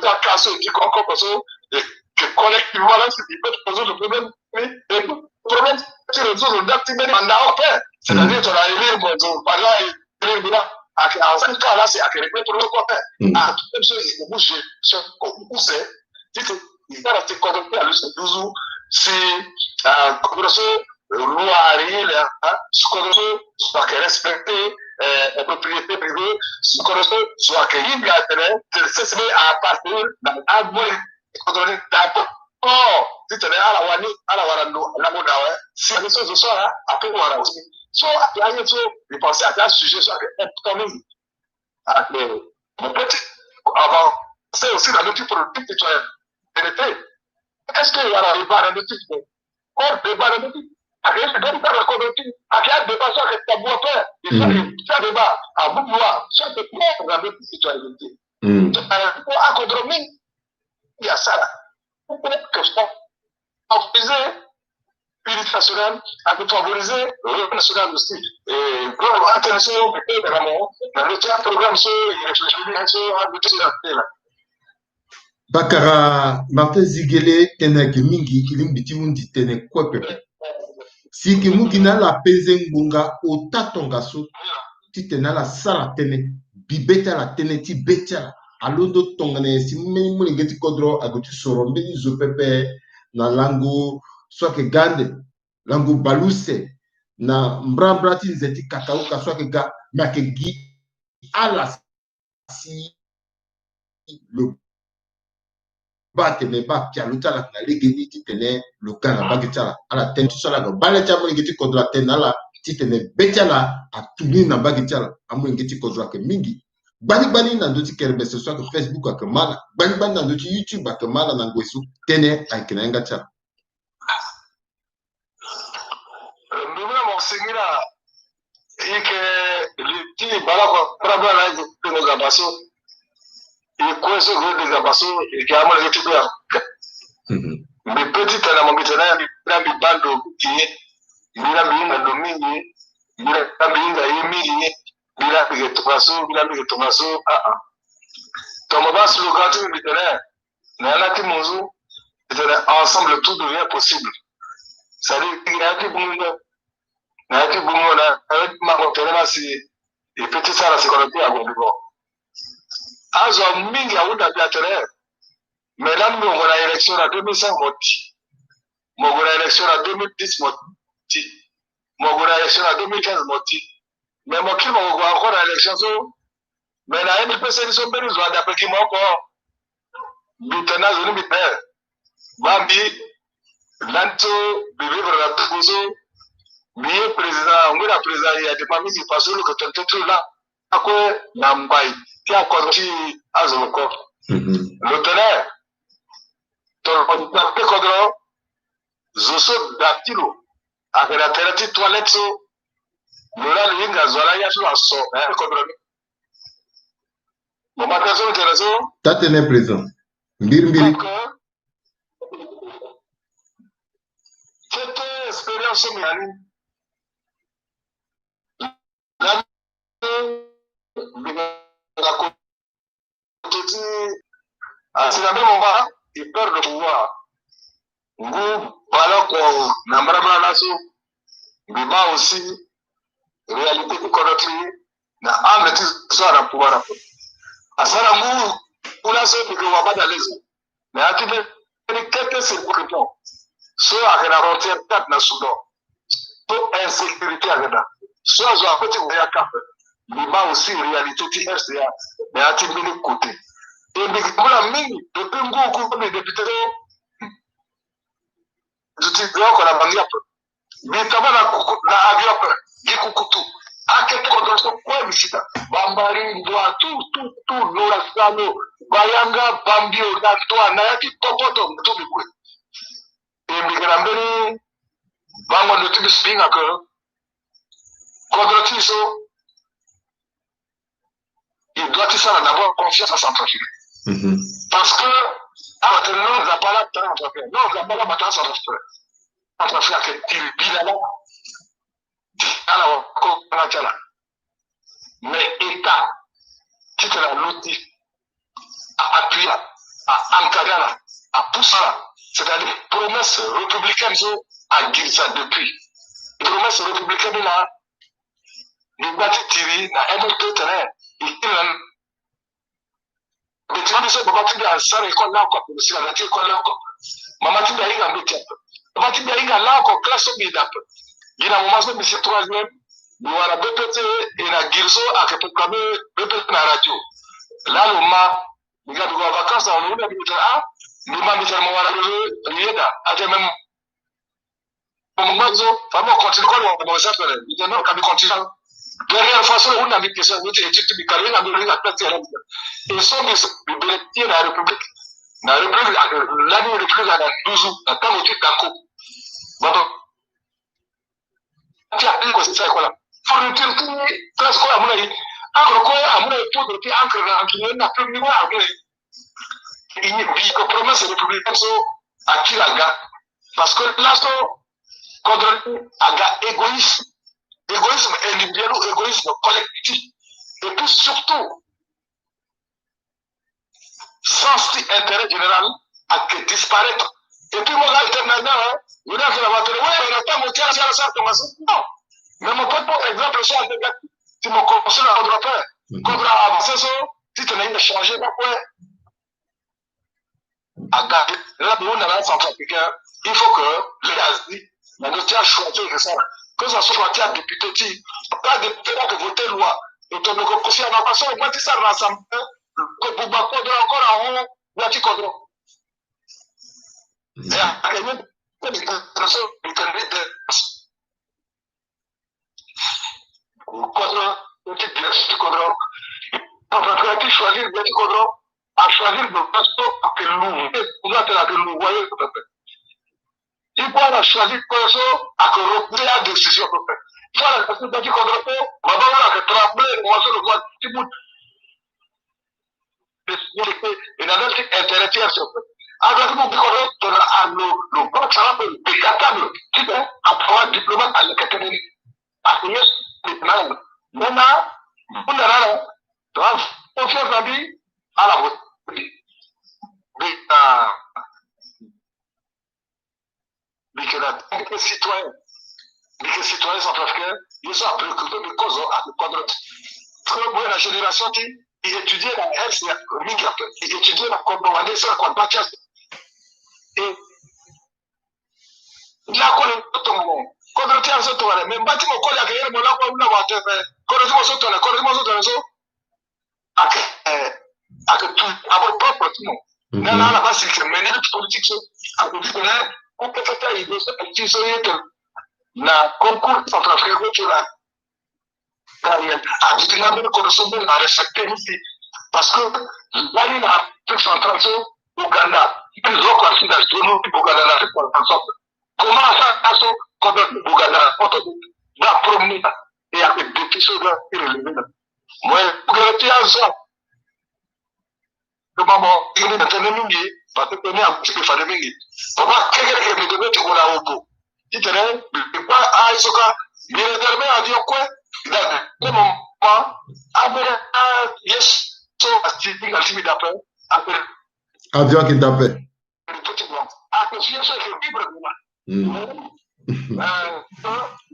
temps cassé dit encore parce que collectivement là c'est peut poser le problème mais le problème c'est le jour d'activer mandat en fait c'est-à-dire tu as élu bon par là il là en ce cas là c'est à régler pour le côté à tout ça il bouge où c'est il va rester connecté à le 12 c'est comme ça loi réelle, ce qu'on veut, soit respecter la propriété privée, ce qu'on veut, soit accueilli bien c'est à partir d'un bon contrôle d'accord. Oh, si tu es à la wani, à la warando, la modawe, si les choses sont là, après on va aussi. So, là, il faut penser à un sujet sur l'économie. Mon petit, avant, c'est aussi la notion politique que tu as été. Est-ce qu'il y a un débat de type? Or, débat de type. Avec le débat de la communauté, avec un débat sur le tabou à faire, ça débat à bout de loi, ça peut pas la même citoyenneté. À Condromi, il y a ça là. Peut-être que ça, favoriser l'unité nationale, à favoriser le national aussi. Et pour intéresser au pays de la mort, dans le théâtre programme, il réfléchit bien sur la beauté de la paix là. Bakara Martin Zigele tena mingi ilimbiti wundi tene kwa pepe. Siki mugina la peze ngunga otatonga so titena la sara tene bibeta la tene ti betia alondo tongane si meni mulingeti kodro agoti soro mbeni zo pepe na langu swake gande langu baluse na mbrambra ti nzeti kakauka swake ga make gi ala si le batene ba pialuta la na legeni titene le kana bagitala ala tentu sala go balecha mulingeti kodro tena la titene betia la atuni na bagitala amulingeti kodro ke mingi bani na ndoti kerbe ce soit que Facebook akamala bani na ndoti YouTube akamala na ngwesu tene aikenanga cha ndumuna mosingira ike liti bala ko prabla na ko gabaso ikweso go de gabaso ikama le tibia mi petit na mabitana na mi bando ki mira minga domingi mira minga yemi mira que tomaso Tomabas le grand militaire, Nalati Mouzou, ensemble tout devient possible. Ça veut dire qu'il y a qui boum, avec ma montagne, et petit ça, la sécurité à Gondigo. Azo mingi a ouda biatere, mais là, nous avons l'élection en 2005 moti, nous avons l'élection en 2010 moti, nous avons l'élection en 2015 moti, mais moi qui m'ont encore l'élection, mais là, il peut se dire que nous avons d'après qui m'ont encore. Bitana zoni bitna bambi lanto bibivre la tuzo biye président ngura président ya de mami qui passe le contente tout là ako nambai qui a conduit azoko le tonnerre ton porte kodro zoso datilo akela terati toilette so lora linga zola ya so aso kodro mama kaso teraso tatene présent mbiri cette expérience mani la côté c'est la même moment il perd le pouvoir ngu bala ko namrama naso biba aussi réalité qui connaît na ameti sara pouvoir asara ngu ula so que on va pas d'aller mais à qui quelques secondes so akena roter tat na Soudan to insécurité akena so azo apeti ya cap biba aussi réalité qui est mais à ti mini côté et bikula mingi depuis ngu ko de député duti ko na bangia bitaba na avion gikukutu ake kodro so kwa bisita bambari ndo tu lora sano bayanga bambio na toa na yaki topoto mtubi kwe imigra mbele bango ndo tibi spinga ke kodro tiso il doit tisser d'abord confiance à Centrafrique parce que alors non la pas la non la pas la bataille Centrafrique il bila là alors ko na tala mais état qui te la notif à appuyer à encadrer à pousser c'est-à-dire promesse républicaine à dire ça depuis promesse républicaine là il va te tirer na MLT terrain il tire mais tu vas se battre dans ça école là quoi pour la école là quoi maman tu dois y aller métier maman tu dois y aller là quoi classe bidap il a moment de monsieur troisième nous on a BPT et la Girso a fait proclamer BPT na radio là le ma il y a des vacances on a dit ah nous m'a mis tellement à le rieda à même moment famo continue quoi on va ça faire il dit non quand continue derrière façon on a mis que ça nous est tout bicalé na nous la place et sont des bénéficiaires de la République l'année République à 12 la temps où d'accord bon tu as dit que c'est ça quoi là fourniture presque quoi à mon avis encore quoi à mon avis pour que encore en na premier quoi à mon avis il y a promesse républicaine à qui la gars parce que là contre aga égoïsme individuel ou égoïsme collectif et puis surtout sans intérêt général à disparaître. Et puis moi là, éternellement, je dis que la voiture, oui, on n'a pas monté à la salle de non. Mais mon pote, par exemple, si mon conseil à l'Européen, quand on a avancé, si tu n'as pas changé, pourquoi à garder, là, nous, on a un centrafricain, il faut que les Asiatiques, mais nous tiens à choisir ça. Que ça soit choisi à député, pas député là que voter loi. Et ton conseil à la façon, on va dire ça rassemble, que Boubako doit encore en haut, là, tu comprends. Et à la limite, choisir à choisir de façon à que nous voyons. Il faut choisir à que repousser la décision. Il faut la personne qui comprend, on va voir que trembler, on va se le voir, tu peux. Et dans notre intérêt, tu as ce peu. Alors, nous disons à nos banques, ça va être décatable. Tu sais, à pouvoir diplomate à l'académie. À ce moment-là, maintenant, on a là, on fait un avis à la vote. Les citoyens centrafricains, ils sont préoccupés de cause de la génération qui étudiait la RC, ils étudiaient la Cordobanie, c'est la Cordobanie. Et là, quand on tient ce tour, même bâtiment, quand il y a quelqu'un qui a une voiture, quand on se tourne, quand on se tourne, à que tout, à votre propre tout. Là, là-bas, c'est que mener la politique, à vous dire, on peut faire une idée, c'est que na concours centrafricain que tu l'as. À dire que nous connaissons bien la respecter ici. Parce que là, il y a l'Afrique centrale, Ouganda, ils ont conçu la zone du Ouganda, l'Afrique centrale. Comment ça se contre le Ouganda, contre la promenade et avec des petits soldats qui relèvent. Moi, je suis en ça. Maman, il est dans le monde, parce que tu es un petit peu fan de Mingi. Papa, quelqu'un qui me donne, tu vois là au bout. Tu te rends, tu pas à Isoka, il est déterminé à dire quoi? Il a dit, comment, après, yes, so, à Tibi d'après, après. Avion qui t'appelle. Le petit blanc. Ah, que si je sais que libre, il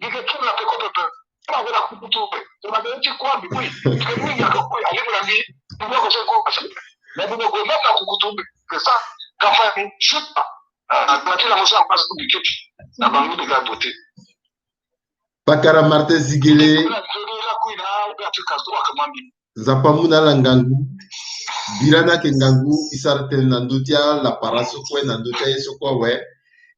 est tout là, contre toi. Tu m'as vu la coupe tout. Tu m'as dit, tu crois, oui. Parce que lui, il y a le coup, il y a le vie, il y a le coup. Mais vous ne pouvez même pas couper que ça, quand on chute pas. Quand il a mangé en place pour du la banque de la beauté. Pakara Martin Ziguele. Zapamuna Langangu. Birana Kengangu. Isarte Nandotia. La Parasokwe Nandotia Yesokwa we.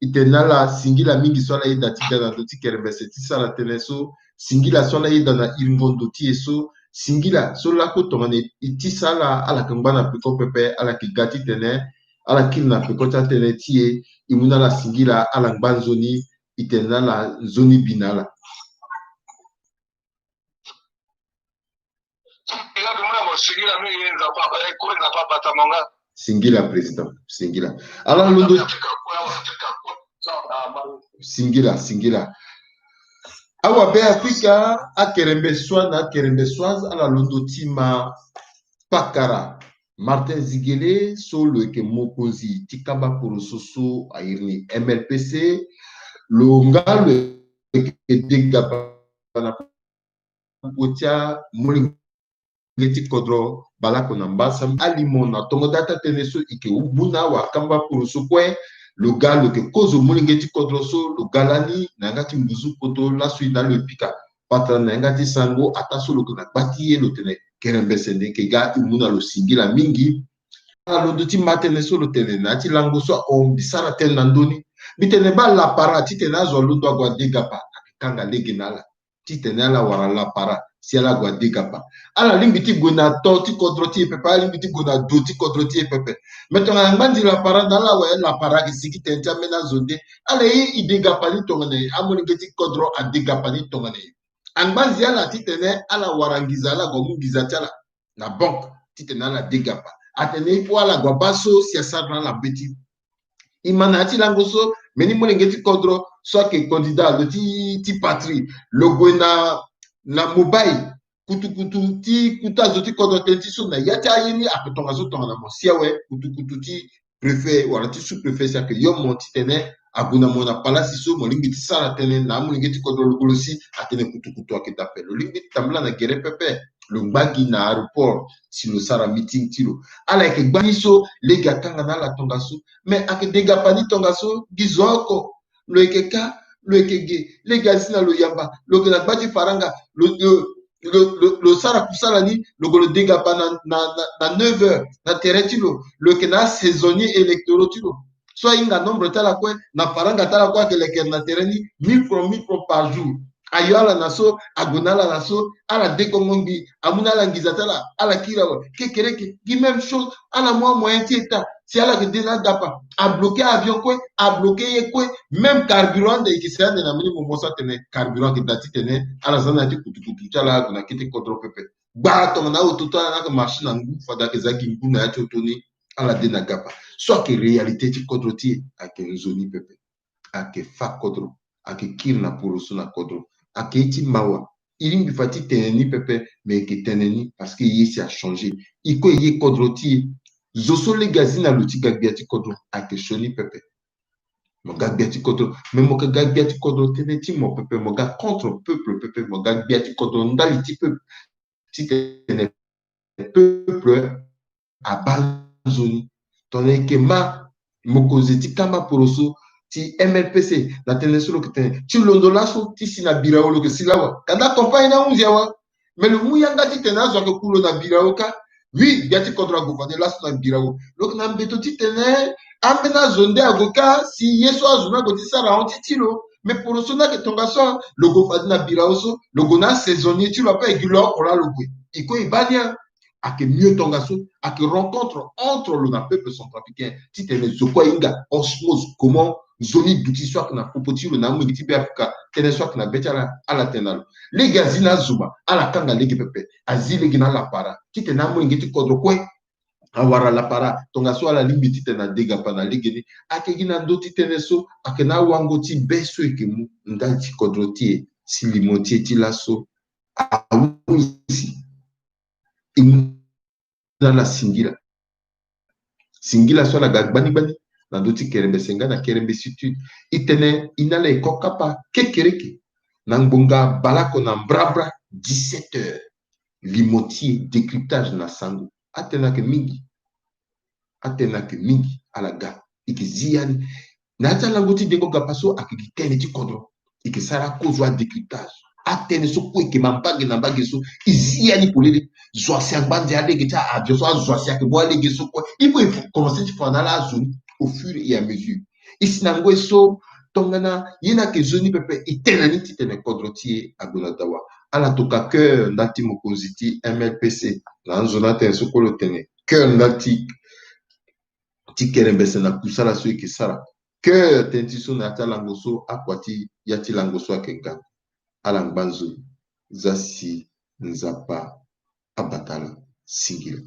Itenala Singila Mingi Sola Idatika Nandoti Kermeseti Sarateneso. Singila Sola Idana Irvondoti Eso. Singila sola ko tongane itisa la ala kambana piko pepe ala kigati tene ala kilna piko ta tene tie imuna la singila ala banzoni itena la zoni binala singila président singila ala londo singila awa be Afrika akerembe soaz ala londo tima Pakara Martin Ziguele solo ke mokonzi tikamba porososo airni MLPC longalo ke degapa na potia molingeti kodro balako na mbasa alimona tongo data teneso ike ubuna wa kamba poroso kwe logalo ke kozo molingeti kodro so logalani nangati mbuzu poto la suina le pika patra nangati sango atasolo na batiye lotene kerembesende ke ga imuna lo singila mingi alo duti matene so lotene na ti lango so on bisara ten nandoni bitene ba la para titena zo lundo agwa digapa kanga leginala titena la wara la para si ala gwa digapa ala limbiti gona to ti kodroti pepe ala limbiti gona do ti kodroti pepe metonga ngandi la para dala wa la para ki sikite ntamena zonde ala yi idigapa ni tongane amoni geti kodro adigapa ni tongane angbanzi ala titene ala warangiza ala gomungiza tala na banque titene ala digapa atene po ala gwa baso siasa na la beti imana ati langoso meni molengeti kodro soit que candidat de ti patrie logo na mobile kutu ti kuta zoti kodro tenti so na yati ayini apetonga zo tonga na mosia we kutu ti préfet wala ti sous préfet sia ke yo monti tene abuna mona palasi so molingi ti sala tene na molingi ti kodro lugolosi atene kutu akita pe lolingi ti tambla na gere pepe lo ngbagi na aéroport si lo sara meeting ti lo ala yeke gbani so legi atanga na ala tonga so me ayeke dega pani tonga so gi zo oko lo yeke ka lo yeke ge legi asi na lo yamba lo yeke na gbadi faranga lo sara kusala ni lo dega pa na 9 heures na terrain ti lo yeke na saisonnier électoraux ti lo so hinga nombre tala kue na faranga tala kue ayeke lekere na terrain ni 1000 francs par jour ayo ala na so agona ala na so ala dekongo ngi amuna ala ngiza tala ala kira wa kekereke gi même chose ala mwa moyen ti eta si ala ke dena dapa a bloqué avion kue a bloqué ye kue même carburant de yeke si ande na mini momoso atene carburant ke dati tene ala za na ti kutu ti ala agona kiti kodro pepe gbara tongo na ototo ala na yeke marché na ngu fada yeke za gi ngu na ya ti otoni ala de na gapa so ayeke réalité ti kodro ti e ayeke nzoni pepe ayeke fa kodro ayeke kiri na poro so na kodro ayeke ye ti mawa iri mbi fa ti tene ni pepe me yeke tene ni parce que ye si achangé e kue e ye kodro ti e zo so legi azi na lo ti ga gbia ti kodro ayeke sioni pepe mo ga gbia ti kodro me mo yeke ga gbia ti kodro tënë ti mo pepe mo ga contre peuple pepe mo ga gbia ti kodro ndali ti peuple ti tene peuple abâ nzoni tongana yeke ma mokonzi ti kamba poro so ti MLPC na tene so lo yeke tene ti londo laso ti si na bira o lo yeke si lawa kanda campagne na hunzia wa me lo mu yanga ti tene azo ayeke kulo na bira o ka wi gbia ti kodro agofande laso na bira o lo yeke na mbeto ti tene ambe na zo nde ago ka si ye so azo na go ti sara hon ti ti lo me poro so na yeke tonga so lo go fandi na bira o so lo go na saisonnier ti lo ape e gi lo oko la lo gue e kue e ba ni ayeke mieux tonga so ayeke rencontre entre lo na peuple centrafricain ti tene zo kue hinga osmose comment zoni duti so ayeke na popo ti lo na amû yeke ti be afrika tënë so ayeke na be ti ala tene na lo legi azi na azoba ala kanga legi pepe azi legi na ala para ti tene amû yenge ti kodro kue awara la para tonga so ala lingbi ti tene adega pa na lege ni ayeke gi na ndö ti tënë so ayeke na awango ti be so yeke mu ndali ti kodro ti e si limo ti e ti laso awu si e mu na ala singila so ala ga gbani na ndö ti kerembe senga na kerembe sud e tene e na ala e ko kapa kekereke na ngbonga balako na mbrabra 17 heures limo ti e décryptage na sango atene ayeke mingi ala ga e yeke zi yani na ya ti alango ti dengo ga pa so ayeke gi tënë ti kodro e yeke sara kozo adécryptage atene so kue yeke ma mbage na mbage so e zi yani polele zo asi agbandi alege ti avion so azo asi ayeke mo alege so kue i faut e commencé ti fa na ala azoni au fur et à mesure e si na ngoi so tongana ye na yeke zoni pepe e tene ni ti tene kodro ti e ague na dawa ala toka cœur ndali ti mokonzi ti MLPC na anzo na tene so kue lo tene cœur ndali ti kerembe se na kusala so yeke sara cœur tënë ti so na ya ti alango so akua ti ya ti lango so ayeke ga ala ngba nzoni za si nzapa abatala singila.